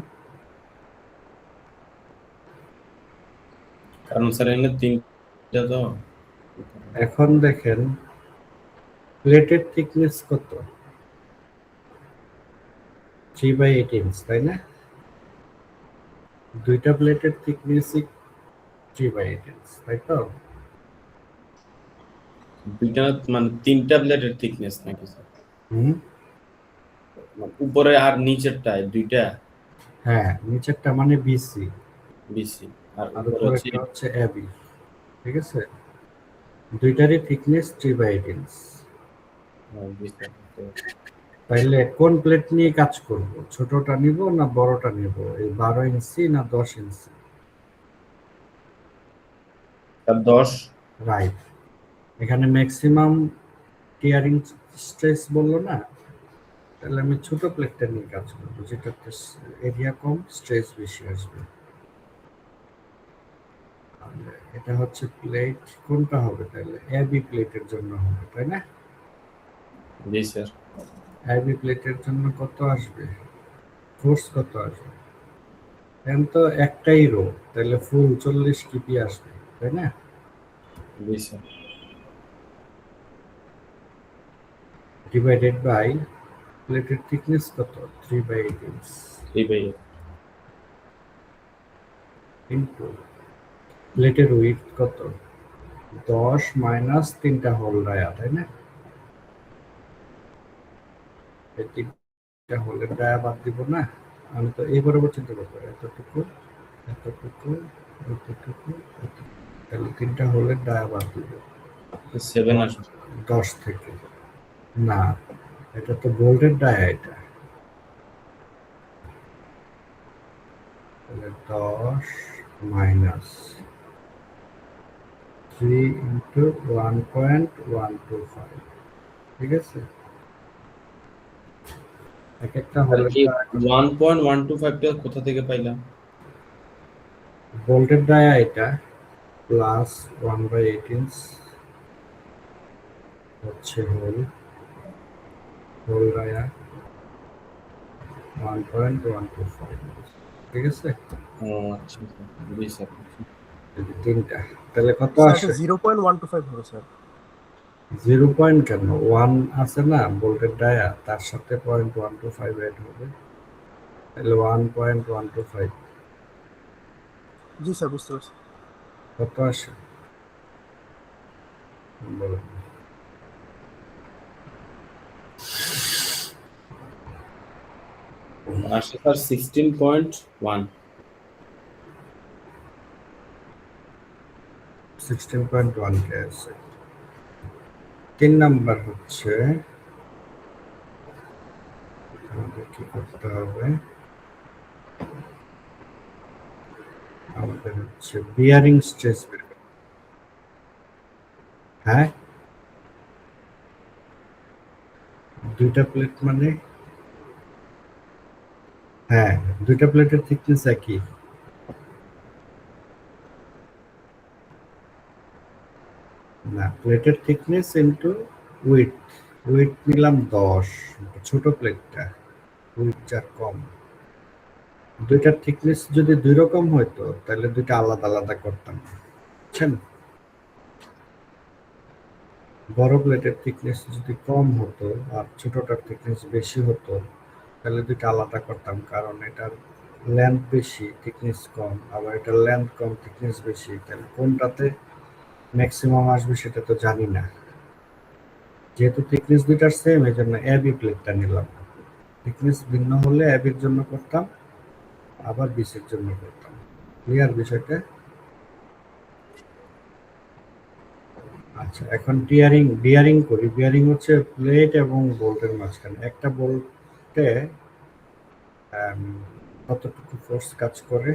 [SPEAKER 9] কারণ স্যার এখানে 3টা তো।
[SPEAKER 1] এখন দেখেন প্লেটের থিকনেস কত? 3/8 ইঞ্চ, তাই না? 2টা প্লেটের থিকনেসই 3/8 ইঞ্চ, তাই তো?
[SPEAKER 9] 2টা মানে 3টা প্লেটের থিকনেস নাকি স্যার?
[SPEAKER 1] হুম,
[SPEAKER 9] উপরে আর নিচেরটায় 2টা
[SPEAKER 1] হ্যাঁ, নিচেরটা মানে বিসি
[SPEAKER 9] বিসি আর
[SPEAKER 1] আর
[SPEAKER 9] উপরে হচ্ছে
[SPEAKER 1] উপরেরটা হচ্ছে এবি, ঠিক আছে? দুইটারই থিকনেস 3/8 ইঞ্চ।
[SPEAKER 9] জি স্যার।
[SPEAKER 1] তাইলে কোন প্লেট নিয়ে কাজ করব, ছোটটা নিব না বড়টা নিব, এই 12 ইঞ্চি না 10 ইঞ্চি?
[SPEAKER 9] স্যার 10।
[SPEAKER 1] রাইট। এখানে ম্যাক্সিমাম টিয়ারিং স্ট্রেস বললো না, তাহলে আমি ছোট প্লেটটা নিয়ে কাজ করবো, যেটাতে এরিয়া কম, স্ট্রেস বেশি আসবে। এটা হচ্ছে প্লেট, কোনটা হবে তাহলে? এবি প্লেটের জন্য হবে, তাই না?
[SPEAKER 9] জি স্যার।
[SPEAKER 1] এবি প্লেটের জন্য কত আসবে, ফোর্স কত আসবে? এখন তো একটাই রো, তাহলে ফুল 40 কিপি আসবে, তাই না?
[SPEAKER 9] জি স্যার।
[SPEAKER 1] ডিভাইডেড বাই প্লেটের থিকনেস কত, 3/8 ইঞ্চ,
[SPEAKER 9] 3/8
[SPEAKER 1] ইন্টু প্লেটের উইডথ কত, 10 মাইনাস 3টা হোল ডায়া, তাই না? এই 3টা হোলের ডায়া বাদ দিব না, আমি তো এই বরাবর চিন্তা করবো, এতটুকু এতটুকু এতটুকু এতটুকু। তাহলে 3টা হোলের ডায়া বাদ দিব
[SPEAKER 9] 7 আসবে।
[SPEAKER 1] 10 থেকে। না, এটা তো বোল্টের ডায়া, এটা তাহলে 10 মাইনাস 3 ইন্টু 1.125, ঠিক আছে? এক একটা
[SPEAKER 9] স্যার
[SPEAKER 1] হোলের
[SPEAKER 9] কি
[SPEAKER 1] ডায়া
[SPEAKER 9] 1.125 টা কোথা থেকে পাইলাম?
[SPEAKER 1] বোল্টের ডায়া এটা, প্লাস 1/8 ইঞ্চ হচ্ছে হোল ডায়া 1.125, ঠিক আছে?
[SPEAKER 9] ও আচ্ছা স্যার। জি স্যার।
[SPEAKER 1] এই যে 3টা, তাহলে কত আসে?
[SPEAKER 10] 0.125 হবে স্যার।
[SPEAKER 1] 0 পয়েন্ট কেন, 1 আছে না বোল্টের ডায়া, তার সাথে 0.125 এড হবে, তাহলে 1.125
[SPEAKER 10] জি স্যার, বুঝতে পারছি।
[SPEAKER 1] কত আসে বলুন?
[SPEAKER 9] আসে স্যার 16.1।
[SPEAKER 1] 16.1 কে আছে। 3 নাম্বার হচ্ছে আমাদের কি করতে হবে, আমাদের হচ্ছে বিয়ারিং স্ট্রেস বের করতে হবে। হ্যাঁ, দুইটা প্লেট মানে, হ্যাঁ দুইটা প্লেটের থিকনেস একই, না প্লেটের থিকনেস ইনটু উইডথ, উইডথ নিলাম 10, ছোট প্লেটটা উইডথ যা কম। দুইটার থিকনেস যদি দুই রকম হইতো তাহলে দুইটা আলাদা আলাদা করতাম, বুঝছেন? বড় প্লেটের থিকনেস যদি কম হতো আর ছোটটার থিকনেস বেশি হতো তাহলে দুইটা আলাদা করতাম, কারণ এটার লেন্থ বেশি থিকনেস কম, আবার এটার লেন্থ কম থিকনেস বেশি, তাহলে কোনটাতে ম্যাক্সিমাম আসবে সেটা তো জানি না। যেহেতু থিকনেস দুইটার সেম, এই জন্য এবি প্লেটটা নিলাম। থিকনেস ভিন্ন হলে এবির জন্য করতাম, আবার বিসির জন্য করতাম। ক্লিয়ার বিষয়টা? আচ্ছা, এখন বিয়ারিং করি। বিয়ারিং হচ্ছে প্লেট এবং বোল্টের মাঝখানে। একটা বোল্টে কতটুকু ফোর্স কাজ করে?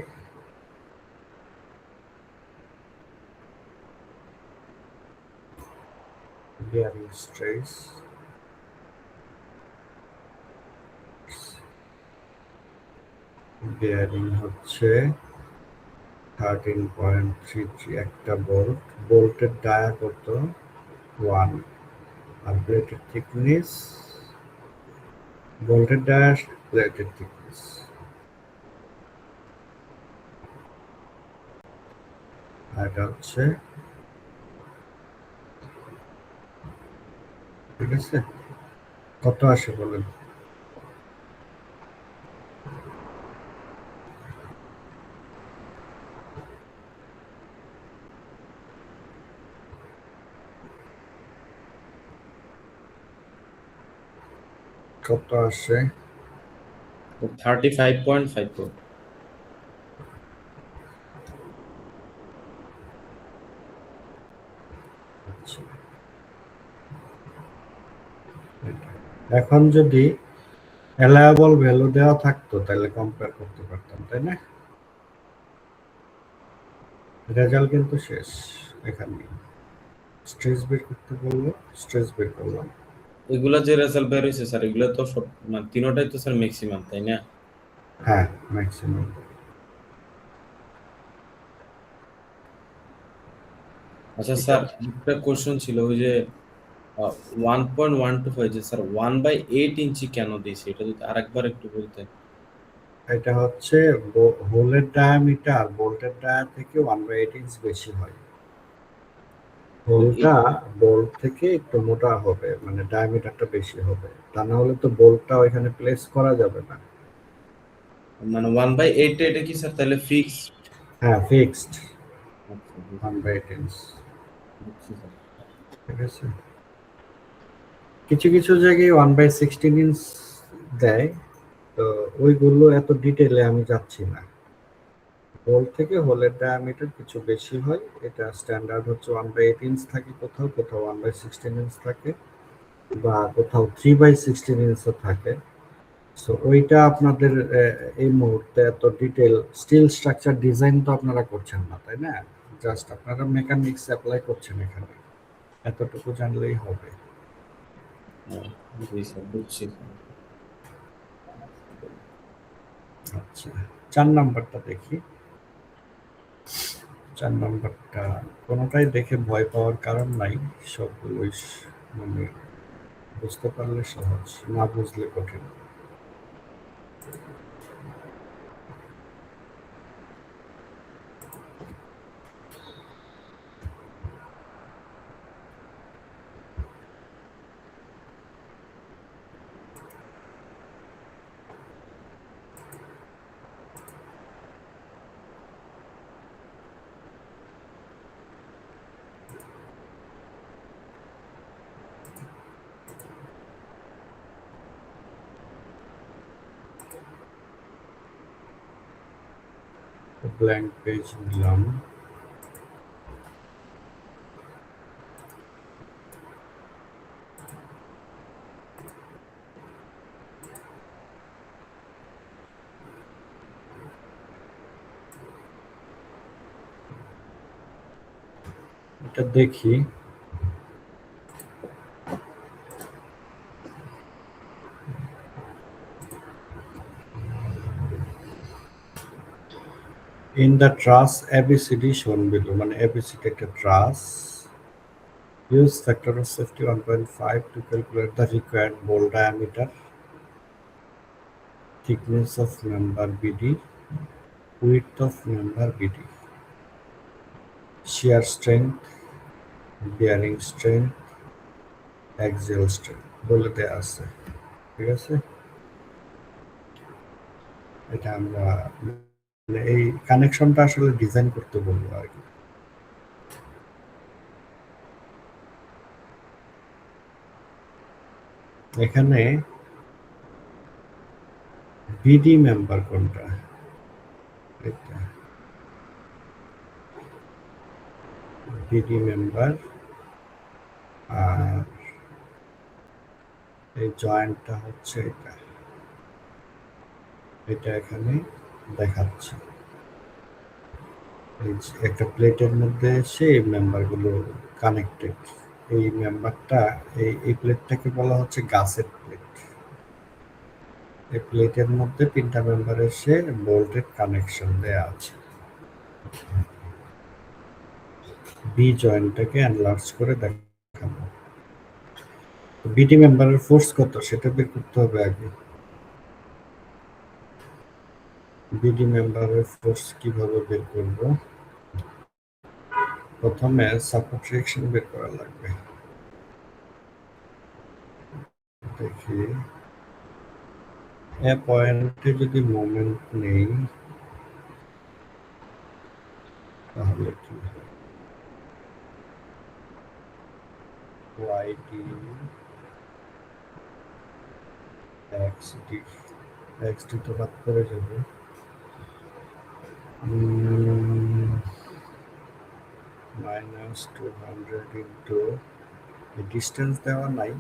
[SPEAKER 1] বিয়ারিং স্ট্রেস বিয়ারিং হচ্ছে 13.33 একটা বোল্ট, বোল্টের ডায়া কত 1, আর প্লেটের থিকনেস, বোল্টের ডায়া প্লেটের থিকনেস, আর এটা হচ্ছে, ঠিক আছে? কত আসে বলেন? কত আসে?
[SPEAKER 9] 35.54।
[SPEAKER 1] আচ্ছা, এটা। এখন যদি অ্যালায়েবল ভ্যালু দেওয়া থাকতো তাহলে কম্পেয়ার করতে পারতাম, তাই না? রেজাল্ট কিন্তু শেষ। এখানে স্ট্রেস বের করতে বললো, স্ট্রেস বের করলাম।
[SPEAKER 9] এগুলা যে রেজাল্ট বের হয়েছে স্যার, এগুলো তো সব মানে তিনোটাই তো স্যার ম্যাক্সিমাম, তাই না?
[SPEAKER 1] হ্যাঁ, ম্যাক্সিমাম।
[SPEAKER 9] আচ্ছা
[SPEAKER 1] ঠিক
[SPEAKER 9] স্যার,
[SPEAKER 1] আছে।
[SPEAKER 9] একটা কোশ্চেন ছিল ওই যে 1.125, যে স্যার 1/8 ইঞ্চি কেন দিয়েছে, এটা যদি আরেকবার একটু বলতেন।
[SPEAKER 1] এটা হচ্ছে হোলের ডায়ামিটার বোল্টের ডায়া থেকে 1/8 ইঞ্চ বেশি হয়। হোলটা বোল্ট থেকে একটু মোটা হবে, মানে ডায়ামিটারটা বেশি হবে, তা না হলে তো বোল্টটা ওইখানে প্লেস করা যাবে না।
[SPEAKER 9] মানে 1/8 এটা কি স্যার তাহলে ফিক্সড?
[SPEAKER 1] হ্যাঁ, ফিক্সড
[SPEAKER 9] আচ্ছা,
[SPEAKER 1] 1/8 ইঞ্চ।
[SPEAKER 9] বুঝছি স্যার।
[SPEAKER 1] ঠিক আছে। কিছু কিছু জায়গায় 1/16 ইঞ্চ দেয়, তো ওইগুলো এত ডিটেলে আমি যাচ্ছি না। হোল থেকে হোলের ডায়ামিটার কিছু বেশি হয়, এটা স্ট্যান্ডার্ড হচ্ছে 1/8 ইঞ্চ থাকে, কোথাও কোথাও 1/16 ইঞ্চ থাকে, বা কোথাও 3/16 ইঞ্চও থাকে। সো ওইটা আপনাদের এই মুহূর্তে এত ডিটেল স্টিল স্ট্রাকচার ডিজাইন তো আপনারা করছেন না, তাই না? জাস্ট আপনারা মেকানিক্স অ্যাপ্লাই করছেন এখানে, এতটুকু জানলেই হবে।
[SPEAKER 9] জি স্যার, বুঝছি স্যার।
[SPEAKER 1] আচ্ছা, 4 নাম্বারটা দেখি। 4 নাম্বারটা কোনোটাই দেখে ভয় পাওয়ার কারণ নাই, সবগুলোই মানে বুঝতে পারলে সহজ, না বুঝলে কঠিন। ব্ল্যাঙ্ক পেজ নিলাম। এটা দেখি। In the truss ABCD shown below, মানে ABCD একটা truss, use factor of safety 1.5 to calculate the required bolt diameter, thickness of member BD, width of member BD, shear strength, bearing strength, axial strength বলে দেয়া আছে। ঠিক আছে, এটা আমরা মানে এই কানেকশনটা আসলে ডিজাইন করতে বলবো আর কি। এখানে বিডি মেম্বার কোনটা? এটা বিডি মেম্বার, আর এই জয়েন্টটা হচ্ছে এটা, এটা এখানে দেখাচ্ছে। এই যে একটা প্লেটের মধ্যে এসে এই মেম্বারগুলো কানেক্টেড। এই মেম্বারটা এই প্লেটটাকে বলা হচ্ছে গাসেট প্লেট। এই প্লেটের মধ্যে 3টা মেম্বার এসে বোল্টেড কানেকশন দেয়া আছে। বি জয়েন্টটাকে এনলার্জ করে দেখাবো। বিডি মেম্বারের ফোর্স কত সেটা বের করতে হবে আগে। বিডি মেম্বারের ফোর্স কিভাবে বের করব? প্রথমে সাপোর্ট রিঅ্যাকশন বের করা লাগবে। দেখি এ পয়েন্টে যদি মোমেন্ট নেই তাহলে কি ওয়াইডি এক্সডি, এক্সডি তো বাদ করে যাবে। মাইনাস 200 ইন্টু ডিস্টেন্স দেওয়া নাই,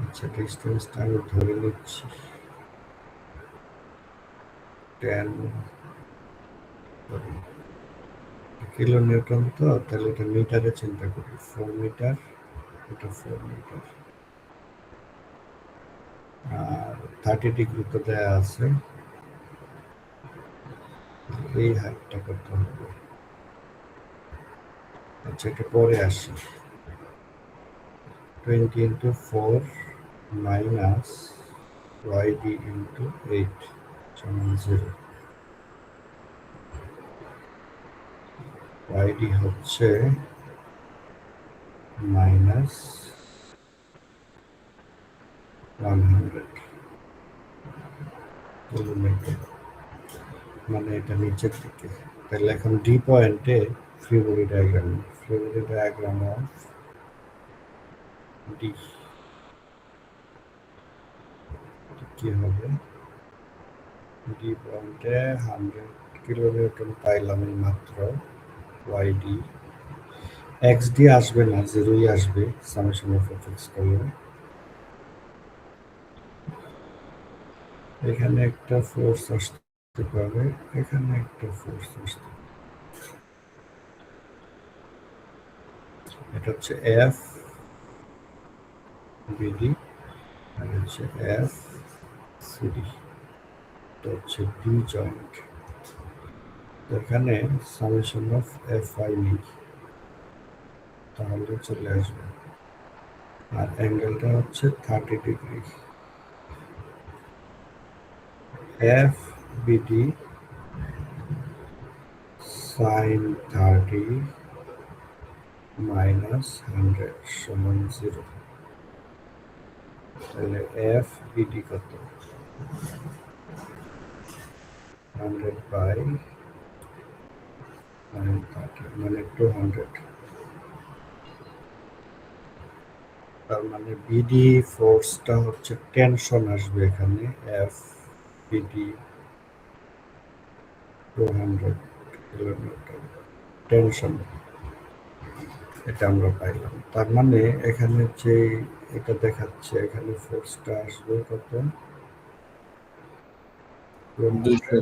[SPEAKER 1] আচ্ছা ডিস্টেন্সটা আমি ধরে নিচ্ছি 10 কিলো নিউটন, তো তাহলে এটা মিটারে চিন্তা করি 4 মিটার, এটা 4 মিটার আর 30 ডিগ্রি তো দেয়া আছে, এই হাইটটা কত হবে? আচ্ছা এটা পরে আসি, 20 ইন্টু 4 মাইনাস yd ইন্টু 8 সমান 0। yd হচ্ছে মাইনাস 100 কিলোমিটার, মানে এটা নিচের দিকে। তাহলে এখন ডি পয়েন্টে free body diagram of D কি হবে? ডি পয়েন্টে 100 কিলোনিউটন পাইলাম এই মাত্র, yd এক্স ডি আসবে না, জিরোই আসবে সামেশন অফ এক্স করলে। এখানে একটা ফোর্স আসতে পারে, এখানে একটা ফোর্স আসতে পারে, এটা হচ্ছে এফ বিডি আর হচ্ছে এফ সিডি, এটা হচ্ছে ডি জয়েন্ট। এখানে সামেশন অফ এফ আই নেই, তাহলে চলে আসবে, আর অ্যাঙ্গেলটা হচ্ছে 30 degree. F BD sine 30 minus 100 সমান 0। তাহলে এফ বিডি কত? 100 বাই সাইন 30 মানে 200। তার মানে বিডি ফোর্সটা হচ্ছে টেনশন আসবে এখানে, এফ বিডি 200 কিলোমিটার টেনশন, এটা আমরা পাইলাম। তার মানে এখানে যে এটা দেখাচ্ছে এখানে ফোর্সটা আসবে কত? 200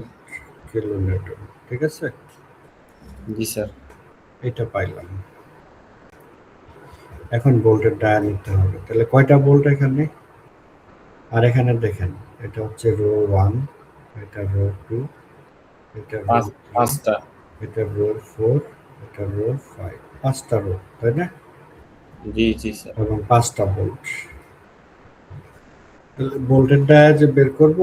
[SPEAKER 1] কিলোমিটার, ঠিক আছে?
[SPEAKER 9] জি স্যার।
[SPEAKER 1] এটা পাইলাম। এখন বোল্টের ডায়া নিতে হবে, তাহলে কয়টা বোল্ট এখানে? আর এখানে দেখেন এটা হচ্ছে রো 1, এটা রো 2, এটা রো 3,
[SPEAKER 9] পাঁচটা।
[SPEAKER 1] এটা রো 4, এটা রো 5, 5টা রো, তাই না?
[SPEAKER 9] জি জি স্যার।
[SPEAKER 1] এবং 5টা বোল্ট। তাহলে বোল্টের ডায়া যে বের করব,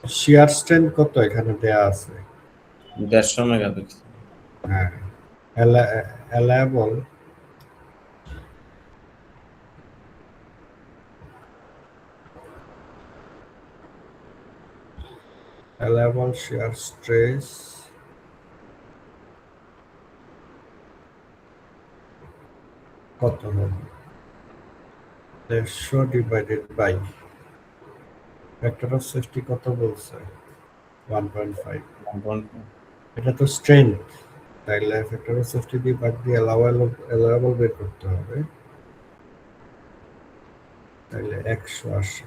[SPEAKER 1] শিয়ার স্ট্রেন্থ কত এখানে দেয়া আছে?
[SPEAKER 9] 150 মেগাপিক্সেল।
[SPEAKER 1] হ্যাঁ, অ্যালায়েবল shear stress কত হবে? 150 divided by factor of safety কত বলছে? 1.5। এটা তো স্ট্রেংথ, তাইলে ফ্যাক্টর অফ সেফটি দিয়ে বাদ দিয়ে অ্যালাওয়েবল বের করতে হবে। তাইলে 180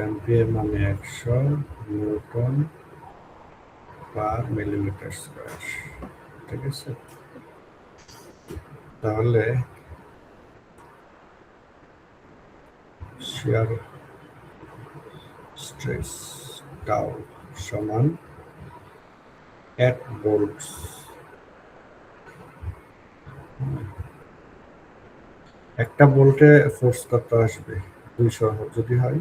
[SPEAKER 1] এমপিএ মানে 100 নিউটন পার মিলিমিটার স্কয়ার, ঠিক আছে? তাহলে শিয়ার স্ট্রেস টাউ সমান 8 ভোল্টস। একটা ভোল্টে ফোর্স কত আসবে? 200 যদি হয়,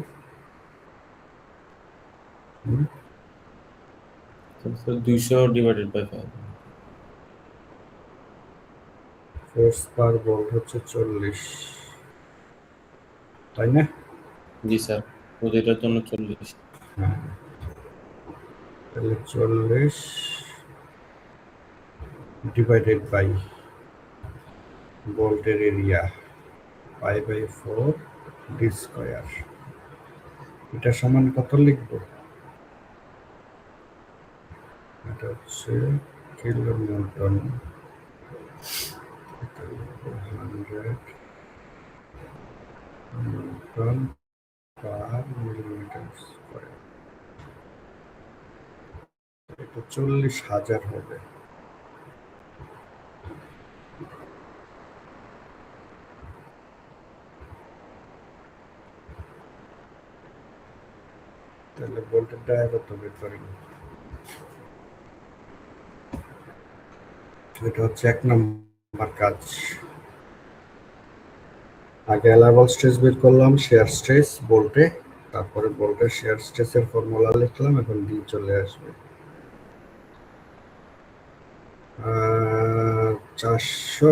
[SPEAKER 9] 200 divided by 5।
[SPEAKER 1] Force per bolt হচ্ছে 40, তাই না?
[SPEAKER 9] জি স্যার, প্রতিটার জন্য 40।
[SPEAKER 1] হ্যাঁ, তাহলে 40 ডিভাইডেড বাই ভোল্টের area pi by 4 D square এটা সমান কত লিখবো? এটা হচ্ছে কিলো নিউটন, এটা লিখবো 100 নিউটন পার মিলিমিটার স্কয়ার। এটা 40,000 হবে। তাহলে ভোল্টের ডায়া কত বের করি? এটা হচ্ছে 1 নম্বর কাজ। আগে অ্যালাইবল স্ট্রেস বের করলাম, শেয়ার স্ট্রেস ভোল্টে, তারপরে ভোল্টের শেয়ার স্ট্রেসের ফর্মুলা লিখলাম, এখন ডি চলে আসবে 400।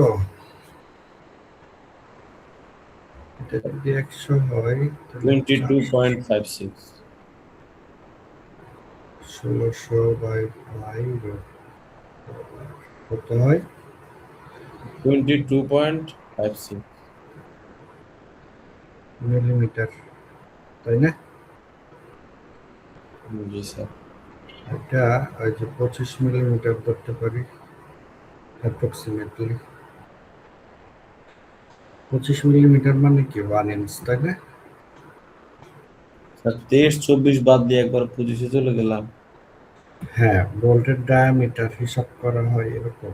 [SPEAKER 1] এটা যদি 100 হয় তাহলে
[SPEAKER 9] 22.56
[SPEAKER 1] 1600 বাই 5 কত হয়?
[SPEAKER 9] 22.56
[SPEAKER 1] মিলিমিটার, তাই না?
[SPEAKER 9] জি স্যার।
[SPEAKER 1] এটা ওই যে 25 মিলিমিটার ধরতে পারি অ্যাপ্রক্সিমেটলি। 25 মিলিমিটার মানে কি 1 ইঞ্চ, তাই না?
[SPEAKER 9] স্যার 23-24 বাদ দিয়ে একবার 25-এ চলে গেলাম।
[SPEAKER 1] হ্যাঁ, ভোল্টের ডায়ামিটার হিসাব করা হয় এরকম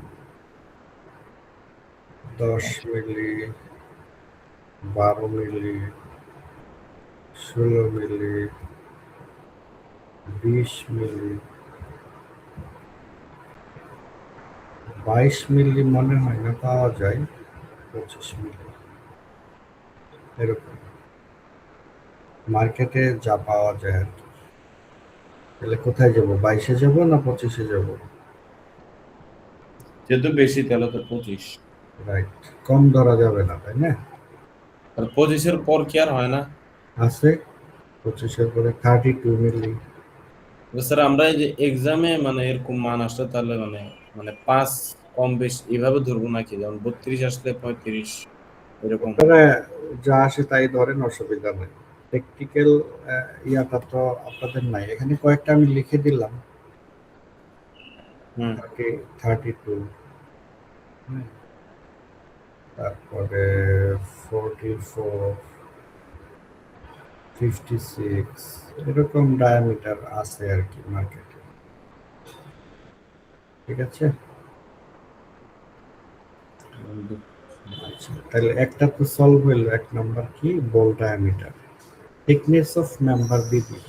[SPEAKER 1] 10 মিলি, 12 মিলি, 16 মিলি, 20 মিলি, 22 মিলি মনে হয় না পাওয়া যায়, 25 মিলি এরকম মার্কেটে যা পাওয়া যায় আর কি। তাহলে কোথায় যাব, 22-এ যাব না 25-এ যাব?
[SPEAKER 9] যেহেতু বেশি তাহলে তো 25।
[SPEAKER 1] রাইট, কম ধরা যাবে না, তাই না?
[SPEAKER 9] আর 25-এর পর কি আর হয় না?
[SPEAKER 1] আছে 25-এর পরে 32 মিলি।
[SPEAKER 9] স্যার আমরা এই যে এক্সামে মানে এরকম মান আসলে তাহলে মানে মানে 5 কম বেশি এভাবে ধরবো নাকি, যেমন 32 আসলে 35 এরকম?
[SPEAKER 1] আপনারা যা আসে তাই ধরেন, অসুবিধা নেই। প্র্যাকটিক্যাল ইয়াটা তো আপনাদের নাই, এখানে কয়েকটা আমি লিখে দিলাম। 32, তারপরে 44, 56 এরকম ডায়ামিটার আছে আর কি মার্কেটে। ঠিক আছে, আচ্ছা তাহলে একটা তো সলভ হইল। 1 নাম্বার কি, বল diameter. Thickness of member BD,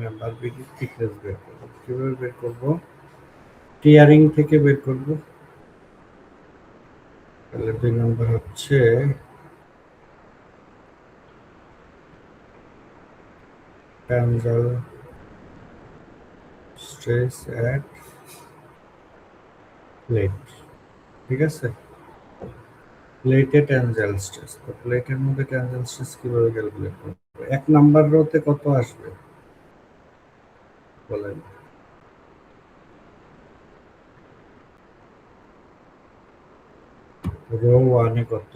[SPEAKER 1] member BD thickness বের করব। কিভাবে বের করব? টিয়ারিং থেকে বের করব। তাহলে 2 নাম্বার হচ্ছে টেনজাইল স্ট্রেস এট প্লেট। ঠিক আছে, প্লেটে টেনজাইল স্ট্রেস, তো প্লেটের মধ্যে টেনজাইল স্ট্রেস কিভাবে ক্যালকুলেট করব? 1 নাম্বার রোতে কত আসবে বলেন? রো 1 এ কত?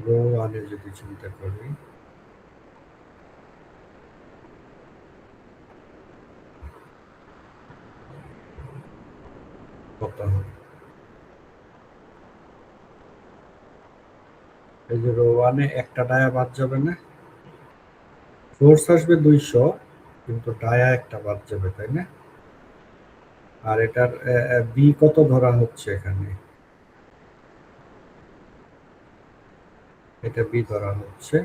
[SPEAKER 1] রো 1 এ যদি চিন্তা করি, কত হবে? এই যে রো 1 এ একটা ডায়া বাদ যাবে না, ফোর্স আসবে 200, কিন্তু ডায়া একটা বাদ যাবে, তাই না? আর এটার বি কত ধরা হচ্ছে এখানে? এটা বি ধরা হচ্ছে।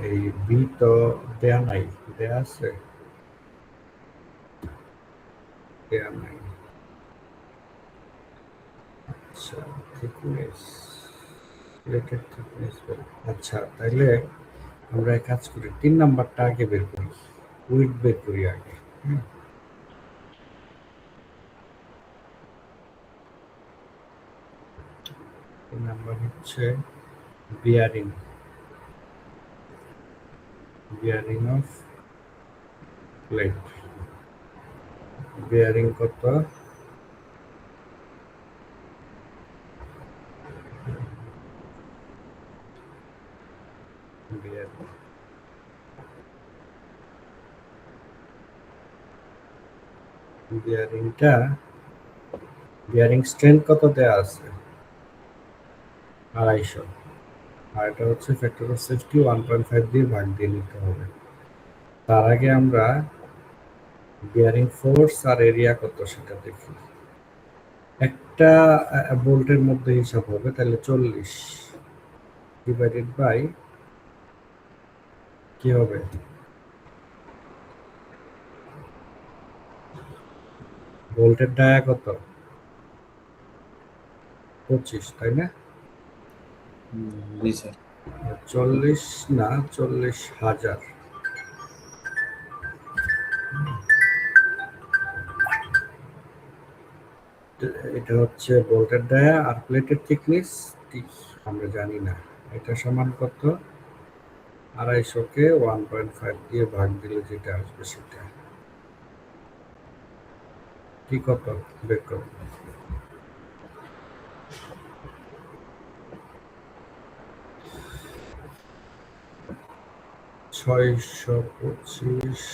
[SPEAKER 1] এই বি তো দেয়া নাই, দেয়া আছে? দেয়া নাই। আচ্ছা, থিকনেস, প্লেটের থিকনেস। আচ্ছা তাইলে আমরা এক কাজ করি, 3 নাম্বারটা আগে বের করি, উইডথ বের করি আগে। নাম্বার হচ্ছে bearing, bearing of plate. Bearing কত? বিয়ারিং বিয়ারিং স্ট্রেংথ কত দেয়া আছে? 250, আর এটা হচ্ছে ফ্যাক্টর অফ সেফটি 1.5 দিয়ে ভাগ দিয়ে নিতে হবে। তার আগে আমরা বিয়ারিং ফোর্স আর এরিয়া কত সেটা দেখি। একটা বোল্টের মধ্যে হিসাব হবে, তাহলে 40 ডিভাইডেড বাই কি হবে, বোল্টের ডায়া কত? 25, তাই না?
[SPEAKER 9] জি স্যার।
[SPEAKER 1] 40 না, 40,000। এটা হচ্ছে বোল্টের ডায়া, আর প্লেটের থিকনেস আমরা জানি না। এটা সমান কত? 250-কে 1.5 দিয়ে ভাগ দিলে যেটা আসবে সেটা কি, কত বের করো। 625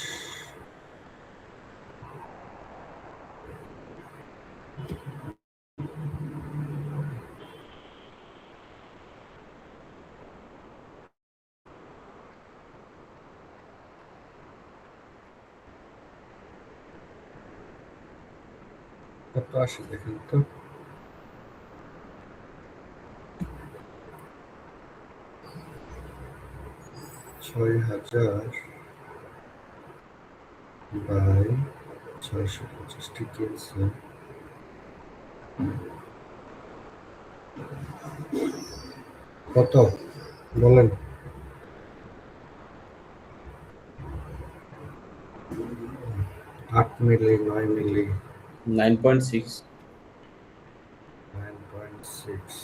[SPEAKER 1] কত আসে দেখেন তো। 6,000 বাই 625 ঠিক আছে। কত বলেন? 8 মিলি, 9 মিলি,
[SPEAKER 9] 9.6।
[SPEAKER 1] 9.6,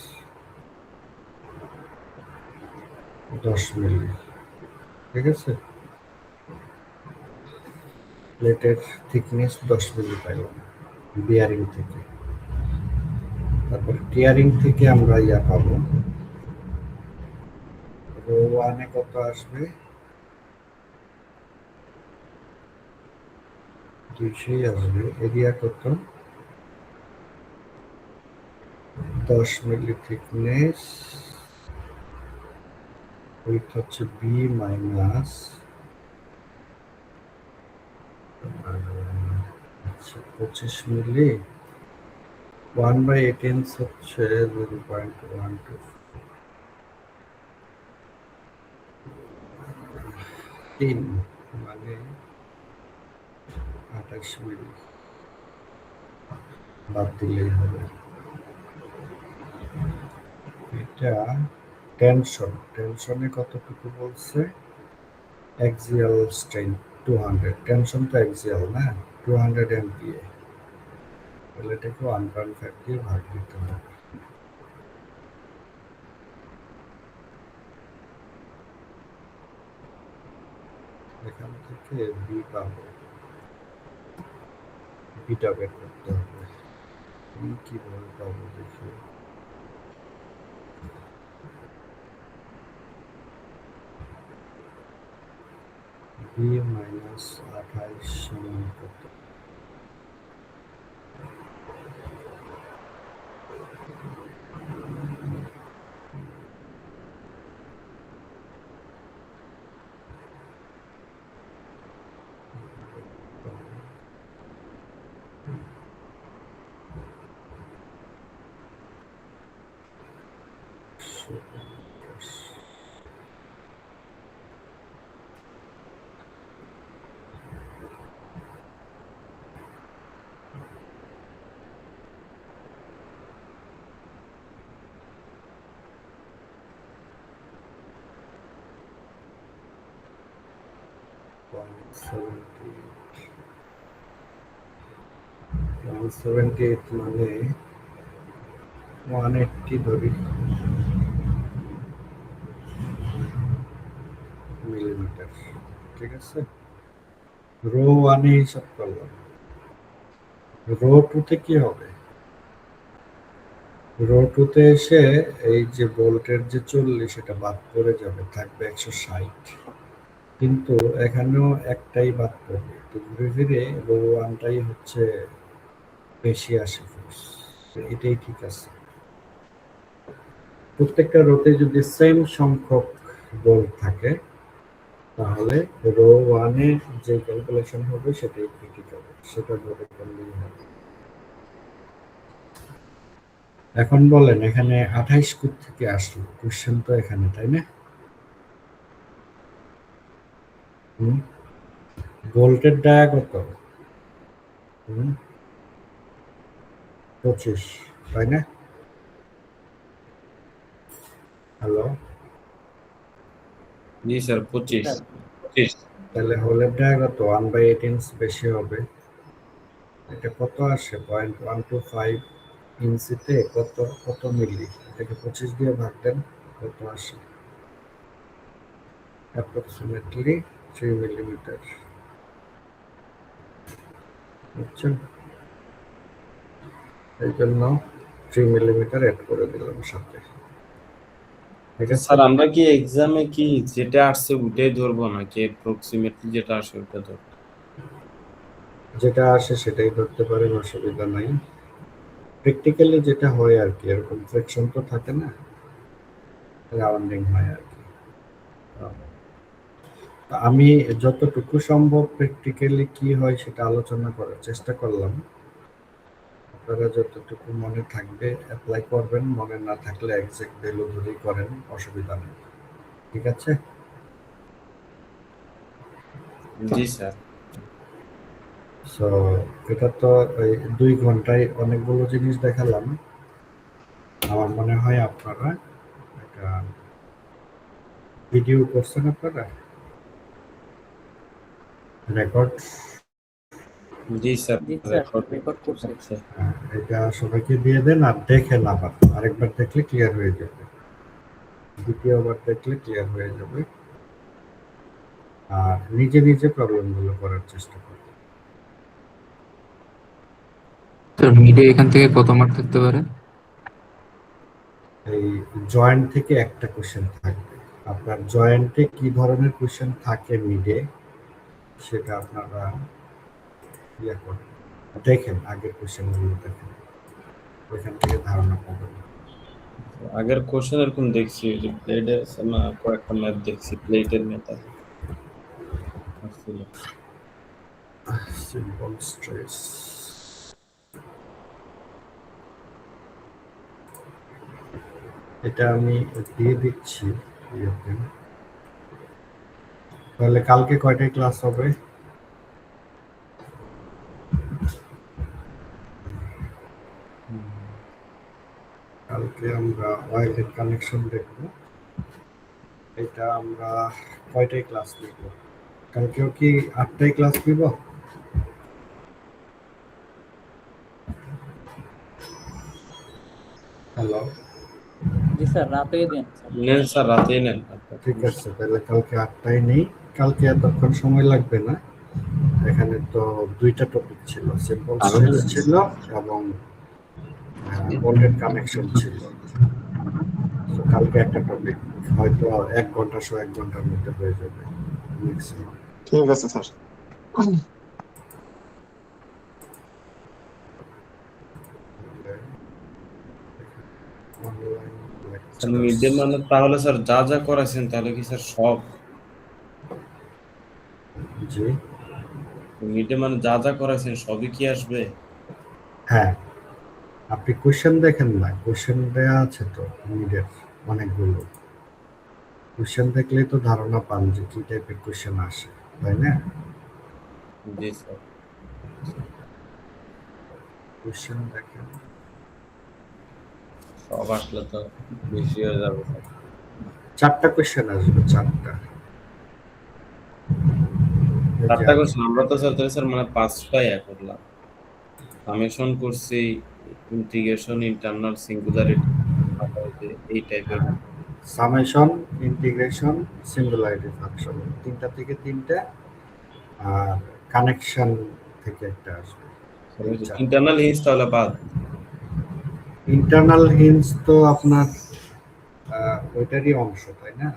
[SPEAKER 1] 10 মিলি, ঠিক আছে। প্লেটের থিকনেস 10 মিলি পাইলাম বিয়ারিং থেকে। তারপর টিয়ারিং থেকে আমরা ইয়া পাবো, রো 1 এ কত আসবে? 200 আসবে। এরিয়া কত? 10 মিলি থিকনেস, উইথ হচ্ছে বি মাইনাস 25 মিলি, 1/18 হচ্ছে 0.12, 3 মানে 28 মিলি বাদ দিলেই হবে। এটা টেনশনে কতটুকু বলছে? অ্যাক্সিয়াল স্ট্রেন 200, টেনশন তো অ্যাক্সিয়াল না, 200 MPa, তাহলে এটাকে 1.5 দিয়ে ভাগ দিতে হবে। এখান থেকে বি পাবো, বিটা বের করতে হবে। বি কিভাবে পাবো দেখি। বি মাইনাস 28 সমান কত? Point 78 মানে 180 ধরি মিলিমিটার, ঠিক আছে। রো 1 এ হিসাব করলাম। রো 2 তে কি হবে? রো 2 তে এসে এই যে ভোল্টের যে 40 এটা বাদ পড়ে যাবে, থাকবে 160। কিন্তু এখানেও একটাই বাদ পড়বে, তো ঘুরে ফিরে রো 1টাই হচ্ছে বেশি আসে ফোর্স। এটাই ঠিক আছে। প্রত্যেকটা রোতে যদি সেম সংখ্যক ভোল্ট থাকে তাহলে রো 1 এ যে ক্যালকুলেশন হবে সেটাই ক্রিটিক্যাল, সেটা ধরে করলেই হবে। এখন বলেন এখানে 28 কোথ থেকে আসলো? কোশ্চেন তো এখানে, তাই না? ভোল্টের ডায়া কত? 25, তাই না? হ্যালো,
[SPEAKER 9] জি স্যার 25।
[SPEAKER 1] তাহলে হোলের ডায়া কত? 1/18 বেশি হবে। এটা কত আসে? 0.125 ইঞ্চিতে কত মিলি? এটাকে 25 দিয়ে ভাগ দেন, কত আসে? Approximately 3 millimetre. বুঝছেন? এই জন্য 3 মিলিমিটার অ্যাড করে দিলাম সাথে। ঠিক আছে?
[SPEAKER 9] স্যার আমরা কি এক্সামে কি যেটা আসছে ওটাই ধরবো নাকি অ্যাপ্রক্সিমেটলি যেটা আসে ওটা ধরবো?
[SPEAKER 1] যেটা আসে সেটাই ধরতে পারেন, অসুবিধা নাই। প্র্যাকটিক্যালি যেটা হয় আর কি, এরকম ফ্র্যাকশন তো থাকে না, রাউন্ডিং হয় আর কি। আমি যতটুকু সম্ভব প্র্যাকটিক্যালি কি হয় সেটা আলোচনা করার চেষ্টা করলাম। আপনারা যতটুকু মনে থাকবে অ্যাপ্লাই করবেন, মনে না থাকলে এক্সাক্ট ভ্যালু ধরেই করেন, অসুবিধা নেই। ঠিক আছে?
[SPEAKER 9] জি স্যার।
[SPEAKER 1] সো এটা তো এই 2 ঘন্টায় অনেকগুলো জিনিস দেখালাম। আমার মনে হয় আপনারা একটা ভিডিও করছেন, আপনারা রেকর্ড।
[SPEAKER 9] জি স্যার
[SPEAKER 6] জি স্যার,
[SPEAKER 9] রেকর্ড
[SPEAKER 6] রেকর্ড করছি।
[SPEAKER 9] করছে।
[SPEAKER 1] এটা সবাইকে দিয়ে দেন আর দেখেন, আবার আরেকবার দেখলে ক্লিয়ার হয়ে যাবে, দ্বিতীয়বার দেখলে ক্লিয়ার হয়ে যাবে। আর নিজে নিজে প্রবলেমগুলো করার চেষ্টা করবেন।
[SPEAKER 5] স্যার মিডে এখান থেকে কত মার্ক থাকতে পারে?
[SPEAKER 1] এই জয়েন্ট থেকে একটা কোশ্চেন থাকবে। আপনার জয়েন্টে কি ধরনের কোশ্চেন থাকে মিডে সেটা আপনারা ইয়ে করেন, দেখেন, আগের কোশ্চেনগুলো দেখেন, ওইখান থেকে ধারণা পাবেন।
[SPEAKER 9] আগের কোশ্চেন এরকম দেখছি যে প্লেটের কয়েকটা ম্যাথ দেখছি, প্লেটের ম্যাথ আসছিল।
[SPEAKER 1] সিম্পল স্ট্রেস, এটা আমি দিয়ে দিচ্ছি ইয়েতে। তাহলে কালকে কয়টায় ক্লাস হবে? কালকে আমরা ওয়্যারলেস কানেকশন দেখব। এটা আমরা কয়টায় ক্লাস নিব? কালকেও কি 8টায় ক্লাস নিব? হ্যালো,
[SPEAKER 6] জি স্যার, রাতেই দিন স্যার।
[SPEAKER 9] নেন স্যার, রাতেই নেন।
[SPEAKER 1] ঠিক আছে, তাহলে কালকে 8টায় নেই। কালকে এতক্ষণ সময় লাগবে না। এখানে তো 2টা টপিক ছিল, সিম্পল স্ট্রেস ছিল এবং ভোল্টেজ কানেকশন ছিল। তো কালকে একটা টপিক হয়তো 1 ঘন্টা 1 ঘন্টার মধ্যে হয়ে যাবে ম্যাক্সিমাম।
[SPEAKER 2] ঠিক আছে স্যার।
[SPEAKER 9] মিডে মানে তাহলে স্যার যা যা করাছেন তাহলে কি স্যার সব
[SPEAKER 1] জি,
[SPEAKER 9] মিডে মানে যা যা করাছেন সবই কি আসবে?
[SPEAKER 1] হ্যাঁ, আপনি কোশ্চেন দেখেন না, কোশ্চেন দেয়া আছে তো মিডের অনেকগুলো। কোশ্চেন দেখলেই তো ধারণা পান যে কি টাইপের কোশ্চেন আসে, তাই না?
[SPEAKER 9] জি স্যার।
[SPEAKER 1] কোশ্চেন দেখেন।
[SPEAKER 9] সব আসলে তো বেশি হয়ে যাবে স্যার।
[SPEAKER 1] 4টা কোশ্চেন আসবে, 4টা।
[SPEAKER 9] 4টা কোশ্চেন আমরা তো স্যার তাহলে স্যার মানে 5টাই করলাম। সামেশন করছি, ইন্টিগ্রেশন, ইন্টারনাল সিঙ্গুলারিটি, এই টাইপের।
[SPEAKER 1] সামেশন, ইন্টিগ্রেশন, সিঙ্গুলারিটি ফাংশন, 3টা থেকে 3টা, আর কানেকশন থেকে একটা আসবে।
[SPEAKER 9] ইন্টারনাল হিন্স তাহলে বাদ।
[SPEAKER 1] ইন্টারনাল হিন্স তো আপনার ওইটারই অংশ, তাই না?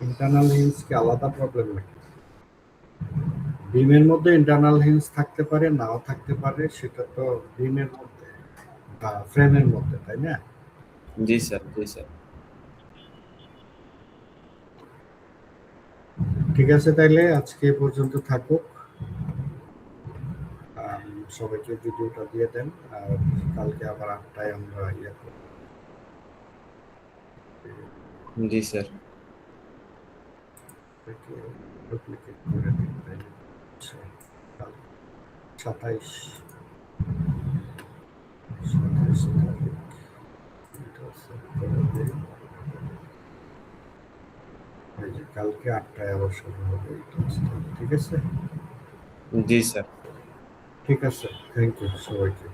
[SPEAKER 1] ইন্টারনাল হিন্স কি আলাদা প্রবলেম নাকি? বিমের মধ্যে ইন্টারনাল হিন্স থাকতে পারে, নাও থাকতে পারে, সেটা তো বিমের মধ্যে বা ফ্রেমের মধ্যে, তাই না?
[SPEAKER 9] জি স্যার, জি স্যার।
[SPEAKER 1] ঠিক আছে, তাইলে আজকে এ পর্যন্ত থাকুক। সবাইকে ভিডিওটা দিয়ে দেন, আর কালকে আবার 8টায় আমরা ইয়ে করব।
[SPEAKER 9] জি স্যার।
[SPEAKER 1] এটাকে ডুপ্লিকেট করে দিন, তাইলে আচ্ছা, কাল 27 তারিখ। এটা set করে দিই। এই যে কালকে 8টায় আবার শুরু হবে এই ক্লাসটা, ঠিক আছে?
[SPEAKER 9] জি স্যার।
[SPEAKER 1] ঠিক আছে, থ্যাংক ইউ সবাইকে।